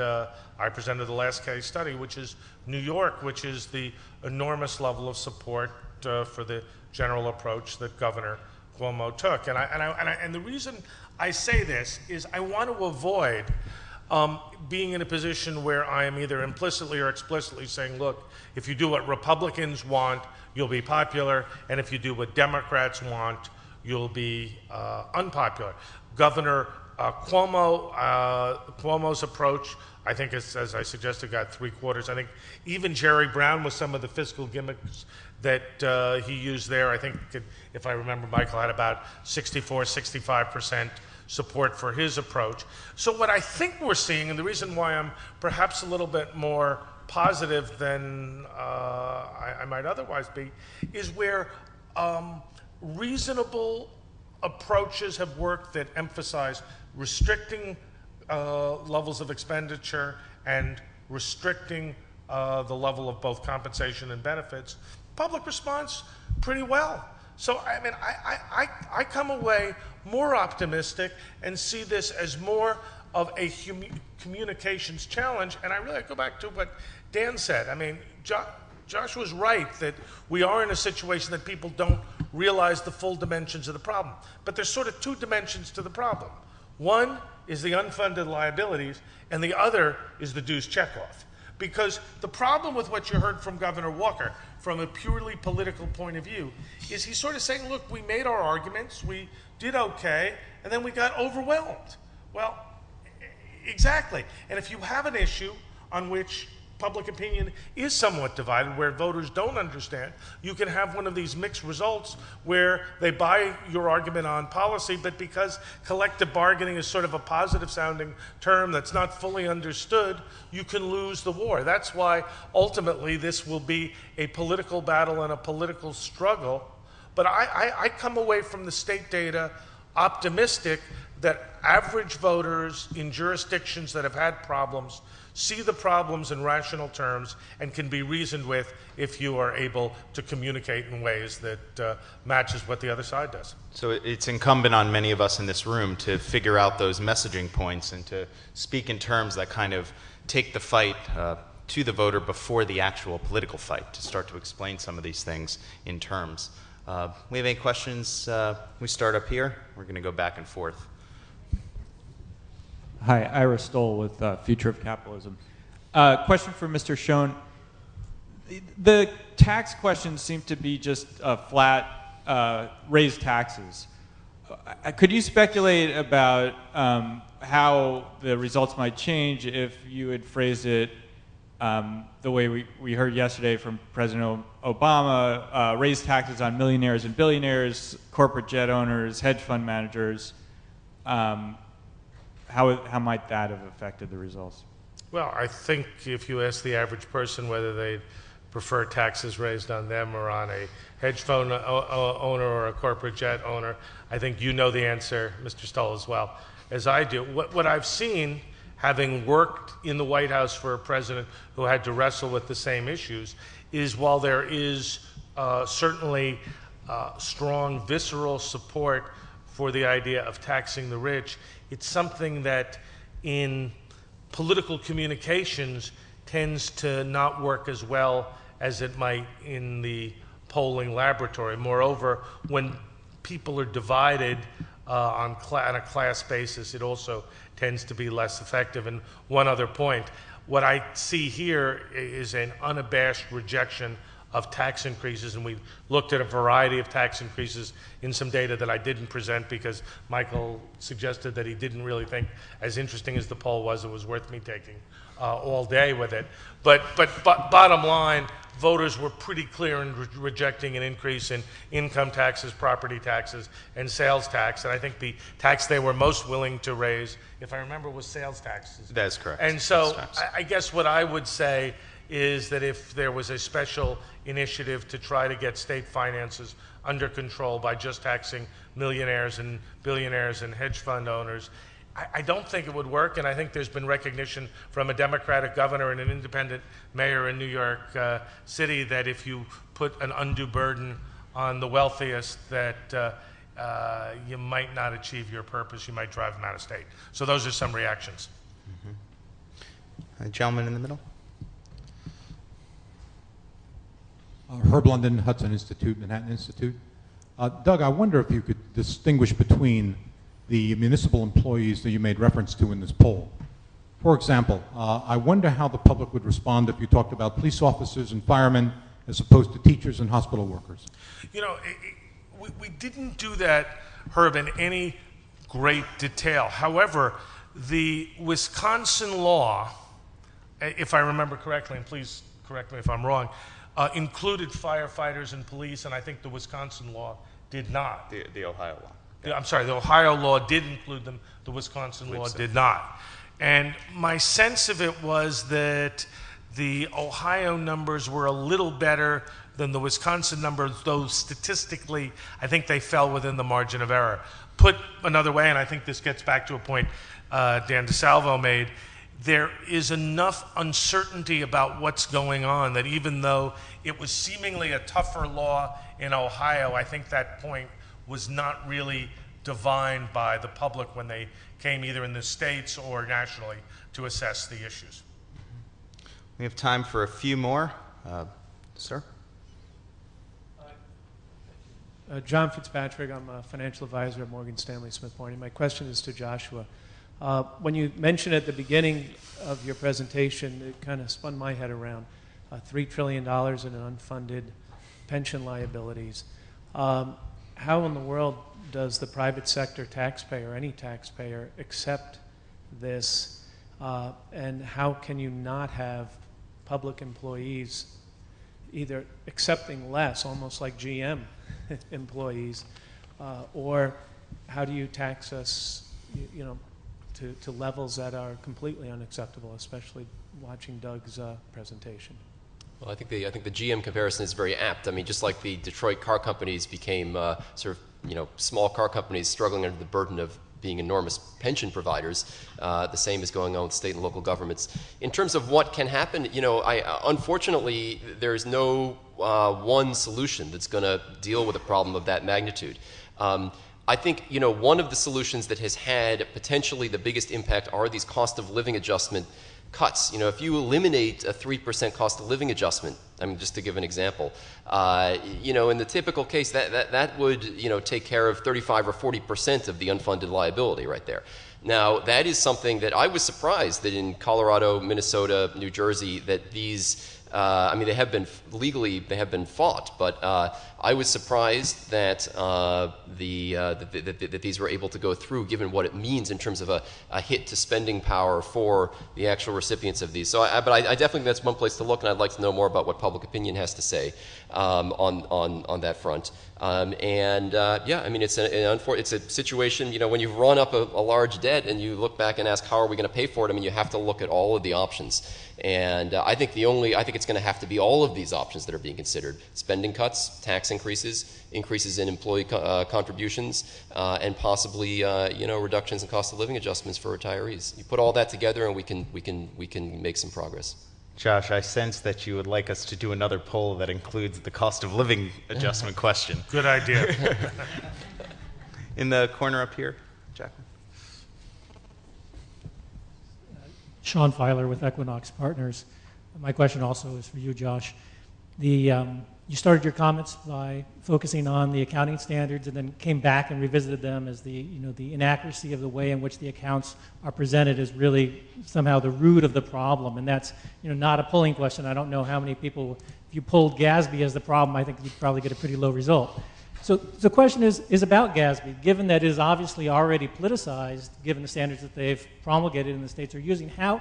I presented, the last case study, which is New York, which is the enormous level of support for the general approach that Governor Cuomo took. And the reason I say this is I want to avoid being in a position where I am either implicitly or explicitly saying, look, if you do what Republicans want, you'll be popular, and if you do what Democrats want, you'll be unpopular. Governor Cuomo's approach, I think, is, as I suggested, got 3/4. I think even Jerry Brown, with some of the fiscal gimmicks that he used there, I think, if I remember, Michael had about 65% support for his approach. So what I think we're seeing, and the reason why I'm perhaps a little bit more positive than I might otherwise be, is where reasonable approaches have worked that emphasize restricting levels of expenditure and restricting the level of both compensation and benefits. Public response pretty well. So, I mean, I come away more optimistic and see this as more of a communications challenge. And I go back to what Dan said. I mean, Josh was right that we are in a situation that people don't realize the full dimensions of the problem. But there's sort of two dimensions to the problem. One is the unfunded liabilities, and the other is the Dues Checkoff. Because the problem with what you heard from Governor Walker, from a purely political point of view, is he's sort of saying, look, we made our arguments, we did okay, and then we got overwhelmed. Well, exactly. And if you have an issue on which public opinion is somewhat divided, where voters don't understand, you can have one of these mixed results where they buy your argument on policy, but because collective bargaining is sort of a positive sounding term that's not fully understood, you can lose the war. That's why ultimately this will be a political battle and a political struggle. But I come away from the state data optimistic that average voters in jurisdictions that have had problems see the problems in rational terms and can be reasoned with if you are able to communicate in ways that matches what the other side does. So it's incumbent on many of us in this room to figure out those messaging points and to speak in terms that kind of take the fight to the voter before the actual political fight, to start to explain some of these things in terms. We have any questions? We start up here. We're going to go back and forth. Hi, Ira Stoll with Future of Capitalism. Question for Mr. Schoen. The tax questions seem to be just flat raise taxes. Could you speculate about how the results might change if you had phrased it the way we heard yesterday from President Obama, raise taxes on millionaires and billionaires, corporate jet owners, hedge fund managers? How might that have affected the results? Well, I think if you ask the average person whether they'd prefer taxes raised on them or on a hedge fund owner or a corporate jet owner, I think you know the answer, Mr. Stoll, as well as I do. What I've seen, having worked in the White House for a president who had to wrestle with the same issues, is while there is certainly strong visceral support for the idea of taxing the rich, it's something that in political communications tends to not work as well as it might in the polling laboratory. Moreover, when people are divided on a class basis, it also tends to be less effective. And one other point, what I see here is an unabashed rejection of tax increases, and we looked at a variety of tax increases in some data that I didn't present because Michael suggested that he didn't really think, as interesting as the poll was, it was worth me taking all day with it. But bottom line, voters were pretty clear in rejecting an increase in income taxes, property taxes, and sales tax. And I think the tax they were most willing to raise, if I remember, was sales taxes. That's correct. And so I guess what I would say is that if there was a special initiative to try to get state finances under control by just taxing millionaires and billionaires and hedge fund owners, I don't think it would work, and I think there's been recognition from a Democratic governor and an independent mayor in New York City that if you put an undue burden on the wealthiest, that you might not achieve your purpose. You might drive them out of state. So those are some reactions. Mm-hmm. Gentleman in the middle. Herb London, Hudson Institute, Manhattan Institute. Doug, I wonder if you could distinguish between the municipal employees that you made reference to in this poll, For example, I wonder how the public would respond if you talked about police officers and firemen as opposed to teachers and hospital workers. You know, we didn't do that, Herb, in any great detail. However, the Wisconsin law, if I remember correctly, and please correct me if I'm wrong, included firefighters and police, and I think the Wisconsin law did not. The Ohio law. I'm sorry, the Ohio law did include them, the Wisconsin law did not. And my sense of it was that the Ohio numbers were a little better than the Wisconsin numbers, though statistically, I think they fell within the margin of error. Put another way, and I think this gets back to a point Dan DiSalvo made, there is enough uncertainty about what's going on that even though it was seemingly a tougher law in Ohio, I think that point was not really divined by the public when they came either in the states or nationally to assess the issues. We have time for a few more. Sir? John Fitzpatrick, I'm a financial advisor at Morgan Stanley Smith Barney. My question is to Joshua. When you mentioned at the beginning of your presentation, it kind of spun my head around $3 trillion in unfunded pension liabilities. How in the world does the private sector taxpayer, any taxpayer, accept this? And how can you not have public employees either accepting less, almost like GM employees, or how do you tax us, you know, to levels that are completely unacceptable, especially watching Doug's presentation? Well, I think the GM comparison is very apt. I mean, just like the Detroit car companies became sort of, you know, small car companies struggling under the burden of being enormous pension providers, the same is going on with state and local governments. In terms of what can happen, you know, unfortunately, there's no one solution that's going to deal with a problem of that magnitude. I think, you know, one of the solutions that has had potentially the biggest impact are these cost of living adjustment cuts. You know, if you eliminate a 3% cost of living adjustment, I mean, just to give an example, you know, in the typical case, that would, you know, take care of 35 or 40% of the unfunded liability right there. Now, that is something that I was surprised that in Colorado, Minnesota, New Jersey, that these, I mean, they have been legally, they have been fought, but I was surprised that that these were able to go through, given what it means in terms of a hit to spending power for the actual recipients of these. So, but I definitely think that's one place to look, and I'd like to know more about what public opinion has to say on that front. Yeah, I mean, it's a situation, you know, when you've run up a large debt and you look back and ask, how are we going to pay for it? I mean, you have to look at all of the options. And I think it's going to have to be all of these options that are being considered: spending cuts, tax increases, increases in employee contributions, and possibly you know, reductions in cost of living adjustments for retirees. You put all that together, and we can make some progress. Josh, I sense that you would like us to do another poll that includes the cost of living adjustment question. Good idea. In the corner up here, Jacqueline. Sean Filer with Equinox Partners. My question also is for you, Josh. You started your comments by focusing on the accounting standards and then came back and revisited them as the inaccuracy of the way in which the accounts are presented is really somehow the root of the problem. And that's, you know, not a polling question. I don't know how many people, if you polled GASB as the problem, I think you'd probably get a pretty low result. So the question is about GASB. Given that it is obviously already politicized, given the standards that they've promulgated and the states are using, how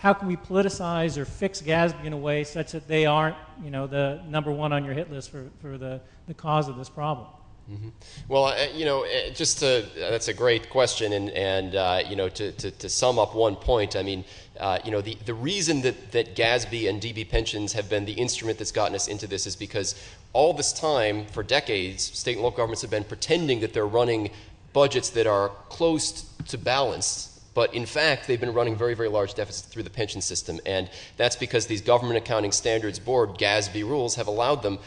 can we politicize or fix GASB in a way such that they aren't, you know, the number one on your hit list for the cause of this problem? Mm-hmm. Well, you know, that's a great question, and you know, to sum up one point, I mean, you know, the reason that GASB and DB pensions have been the instrument that's gotten us into this is because all this time, for decades, state and local governments have been pretending that they're running budgets that are close to balanced. But in fact, they've been running very, very large deficits through the pension system. And that's because these Government Accounting Standards Board, GASB rules, have allowed them.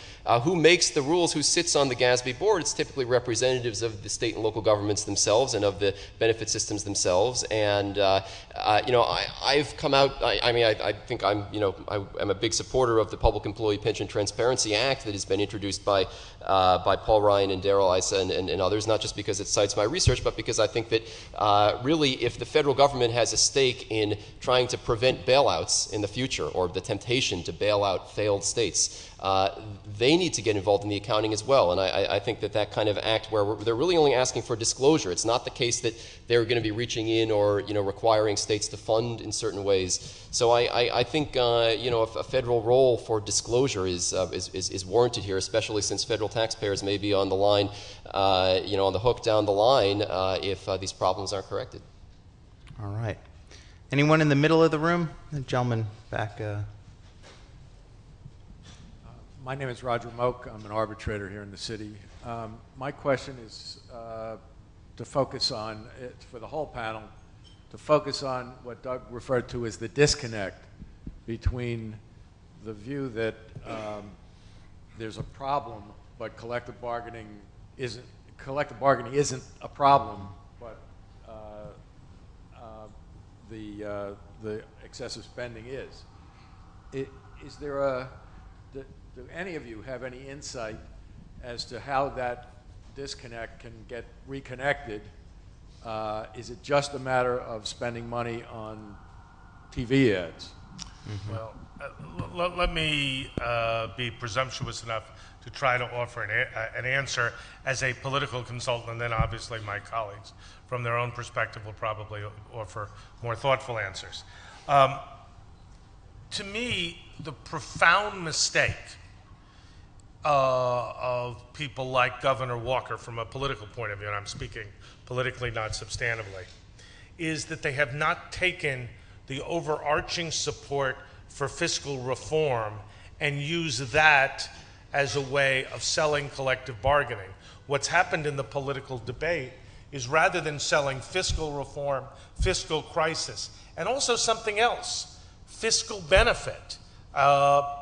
Who makes the rules, who sits on the GASB board? It's typically representatives of the state and local governments themselves and of the benefit systems themselves. And, you know, I've come out, I think I'm a big supporter of the Public Employee Pension Transparency Act that has been introduced by Paul Ryan and Darrell Issa and others, not just because it cites my research, but because I think that really if the federal government has a stake in trying to prevent bailouts in the future, or the temptation to bail out failed states. They need to get involved in the accounting as well, and I think that kind of act where they're really only asking for disclosure. It's not the case that they're going to be reaching in or requiring states to fund in certain ways. So I think a federal role for disclosure is warranted here, especially since federal taxpayers may be on the line, on the hook down the line if these problems aren't corrected. All right. Anyone in the middle of the room? The gentleman back. My name is Roger Moak. I'm an arbitrator here in the city. My question is to focus on, for the whole panel, to focus on what Doug referred to as the disconnect between the view that there's a problem, but collective bargaining isn't a problem, but the excessive spending is. Is there do any of you have any insight as to how that disconnect can get reconnected? Is it just a matter of spending money on TV ads? Mm-hmm. Well, let me be presumptuous enough to try to offer an answer as a political consultant, and then obviously my colleagues from their own perspective will probably offer more thoughtful answers. To me, the profound mistake of people like Governor Walker from a political point of view, and I'm speaking politically, not substantively, is that they have not taken the overarching support for fiscal reform and used that as a way of selling collective bargaining. What's happened in the political debate is, rather than selling fiscal reform, fiscal crisis, and also something else, fiscal benefit,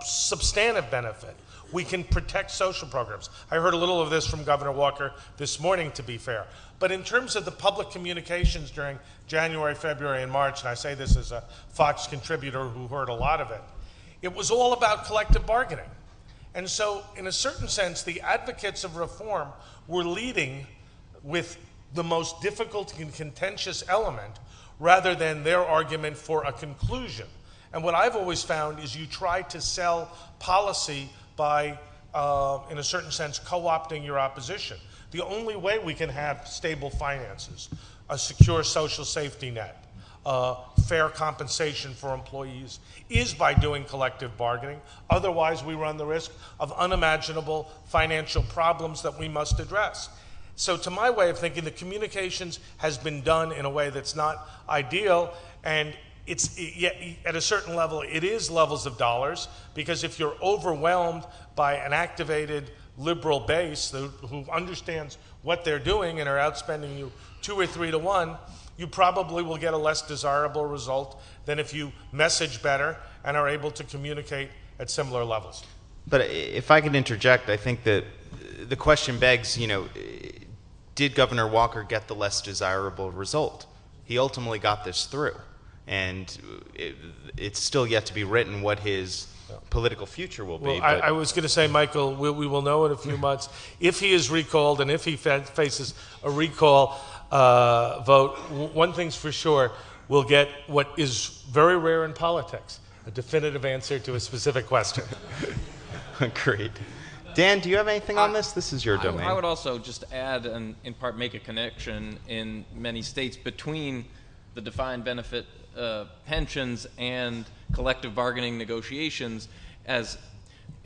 substantive benefit, we can protect social programs. I heard a little of this from Governor Walker this morning, to be fair. But in terms of the public communications during January, February, and March, and I say this as a Fox contributor who heard a lot of it, it was all about collective bargaining. And so, in a certain sense, the advocates of reform were leading with the most difficult and contentious element rather than their argument for a conclusion. And what I've always found is you try to sell policy by, in a certain sense, co-opting your opposition. The only way we can have stable finances, a secure social safety net, fair compensation for employees, is by doing collective bargaining. Otherwise, we run the risk of unimaginable financial problems that we must address. So to my way of thinking, the communications has been done in a way that's not ideal, and at a certain level, it is levels of dollars, because if you're overwhelmed by an activated liberal base who understands what they're doing and are outspending you 2 or 3 to 1, you probably will get a less desirable result than if you message better and are able to communicate at similar levels. But if I could interject, I think that the question begs, did Governor Walker get the less desirable result? He ultimately got this through. And it's still yet to be written what his political future will be. Well, I was going to say, Michael, we will know in a few months if he is recalled, and if he faces a recall vote. One thing's for sure, we'll get what is very rare in politics, a definitive answer to a specific question. Great. Dan, do you have anything on this? This is your domain. I would also just add and in part make a connection in many states between the defined benefit pensions and collective bargaining negotiations, as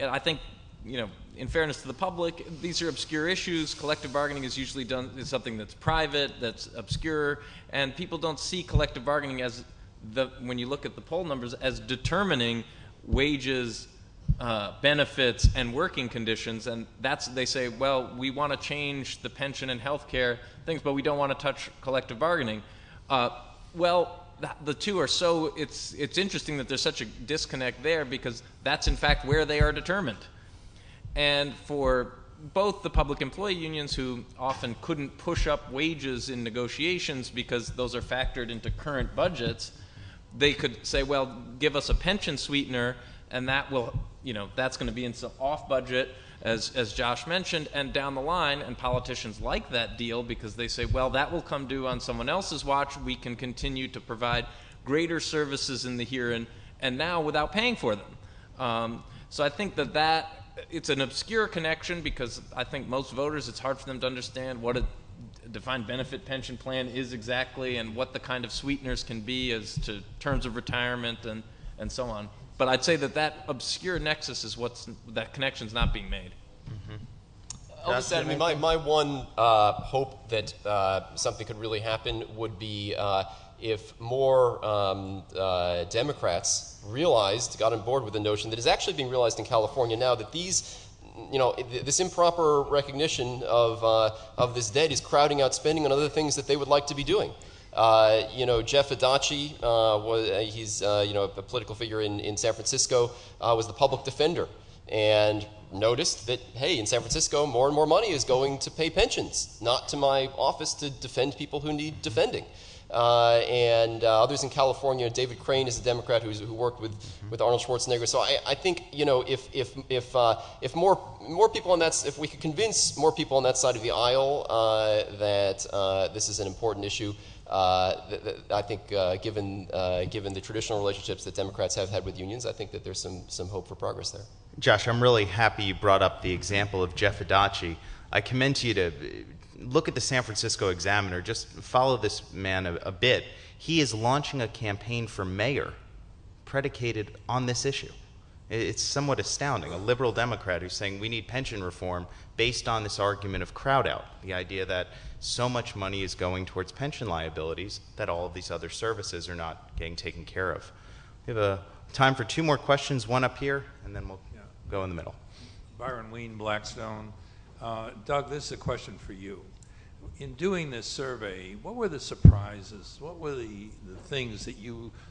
I think, in fairness to the public, these are obscure issues. Collective bargaining is usually done as something that's private, that's obscure, and people don't see collective bargaining as when you look at the poll numbers, as determining wages, benefits, and working conditions. And they say, well, we want to change the pension and health care things, but we don't want to touch collective bargaining. Well, the two are so, it's interesting that there's such a disconnect there, because that's in fact where they are determined. And for both the public employee unions, who often couldn't push up wages in negotiations because those are factored into current budgets, they could say, well, give us a pension sweetener and that will, that's going to be in some off budget, as Josh mentioned, and down the line, and politicians like that deal because they say, well, that will come due on someone else's watch. We can continue to provide greater services in the here and now without paying for them. So I think that it's an obscure connection because I think most voters, it's hard for them to understand what a defined benefit pension plan is exactly and what the kind of sweeteners can be as to terms of retirement and so on. But I'd say that obscure nexus is that connection's not being made. I'll just add, my one hope that something could really happen would be if more Democrats got on board with the notion that is actually being realized in California now, that these, this improper recognition of this debt is crowding out spending on other things that they would like to be doing. Jeff Adachi, he's a political figure in San Francisco, was the public defender, and noticed that, hey, in San Francisco, more and more money is going to pay pensions, not to my office to defend people who need defending. And others in California, David Crane is a Democrat who worked with Arnold Schwarzenegger. So I think if more people on that, if we could convince more people on that side of the aisle that this is an important issue, I think given the traditional relationships that Democrats have had with unions, I think that there's some hope for progress there. Josh, I'm really happy you brought up the example of Jeff Adachi. I commend you to look at the San Francisco Examiner. Just follow this man a bit. He is launching a campaign for mayor predicated on this issue. It's somewhat astounding. A liberal Democrat who's saying we need pension reform based on this argument of crowd out, the idea that so much money is going towards pension liabilities that all of these other services are not getting taken care of. We have time for two more questions, one up here, and then we'll go in the middle. Byron Ween, Blackstone. Doug, this is a question for you. In doing this survey, what were the surprises? What were the things that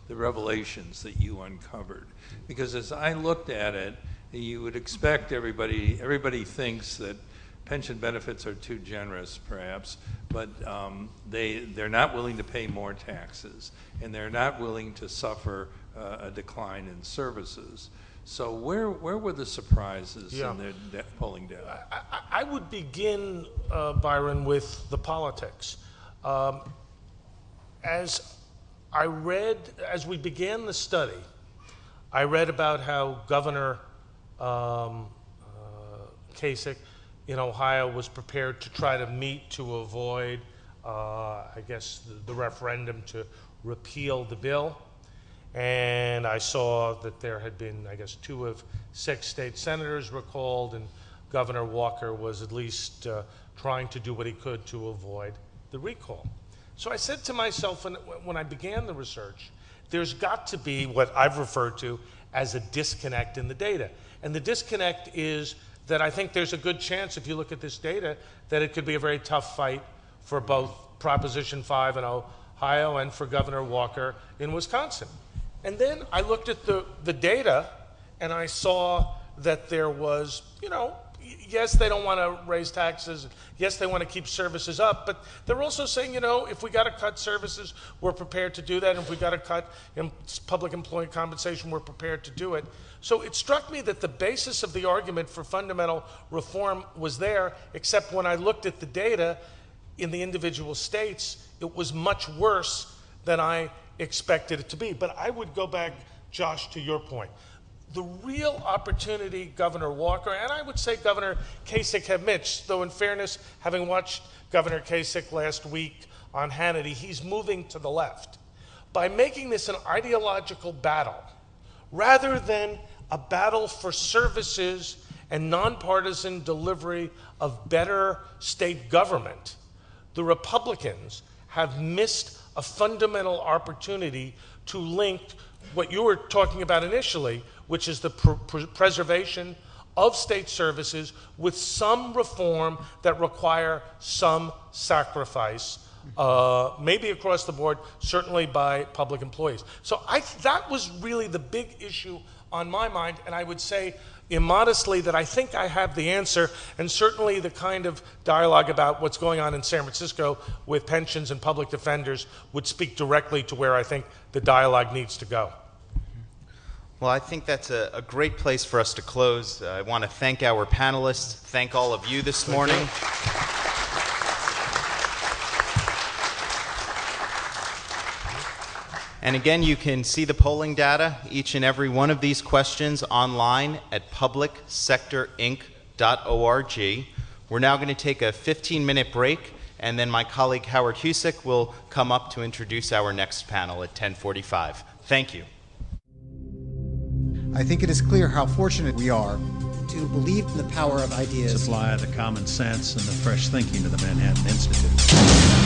the revelations that you uncovered? Because as I looked at it, you would expect everybody thinks that pension benefits are too generous, perhaps, but they're not willing to pay more taxes, and they're not willing to suffer a decline in services. So where were the surprises in the polling data? I would begin, Byron, with the politics. As we began the study, I read about how Governor Kasich in Ohio was prepared to try to meet to avoid, the referendum to repeal the bill. And I saw that there had been, 2 of 6 state senators recalled, and Governor Walker was at least trying to do what he could to avoid the recall. So I said to myself when I began the research, there's got to be what I've referred to as a disconnect in the data. And the disconnect is that I think there's a good chance, if you look at this data, that it could be a very tough fight for both Proposition 5 in Ohio and for Governor Walker in Wisconsin. And then I looked at the data, and I saw that there was, yes, they don't want to raise taxes. Yes, they want to keep services up. But they're also saying, if we got to cut services, we're prepared to do that. And if we got to cut public employee compensation, we're prepared to do it. So it struck me that the basis of the argument for fundamental reform was there, except when I looked at the data in the individual states, it was much worse than I expected it to be. But I would go back, Josh, to your point. The real opportunity Governor Walker, and I would say Governor Kasich have missed, though in fairness, having watched Governor Kasich last week on Hannity, he's moving to the left. By making this an ideological battle, rather than a battle for services and nonpartisan delivery of better state government, the Republicans have missed a fundamental opportunity to link what you were talking about initially, which is the preservation of state services with some reform that require some sacrifice, maybe across the board, certainly by public employees. So that was really the big issue on my mind, and I would say immodestly that I think I have the answer, and certainly the kind of dialogue about what's going on in San Francisco with pensions and public defenders would speak directly to where I think the dialogue needs to go. Well, I think that's a great place for us to close. I want to thank our panelists, thank all of you this morning. And again, you can see the polling data, each and every one of these questions online at publicsectorinc.org. We're now going to take a 15-minute break, and then my colleague Howard Husick will come up to introduce our next panel at 10:45. Thank you. I think it is clear how fortunate we are to believe in the power of ideas. Supply the common sense and the fresh thinking of the Manhattan Institute.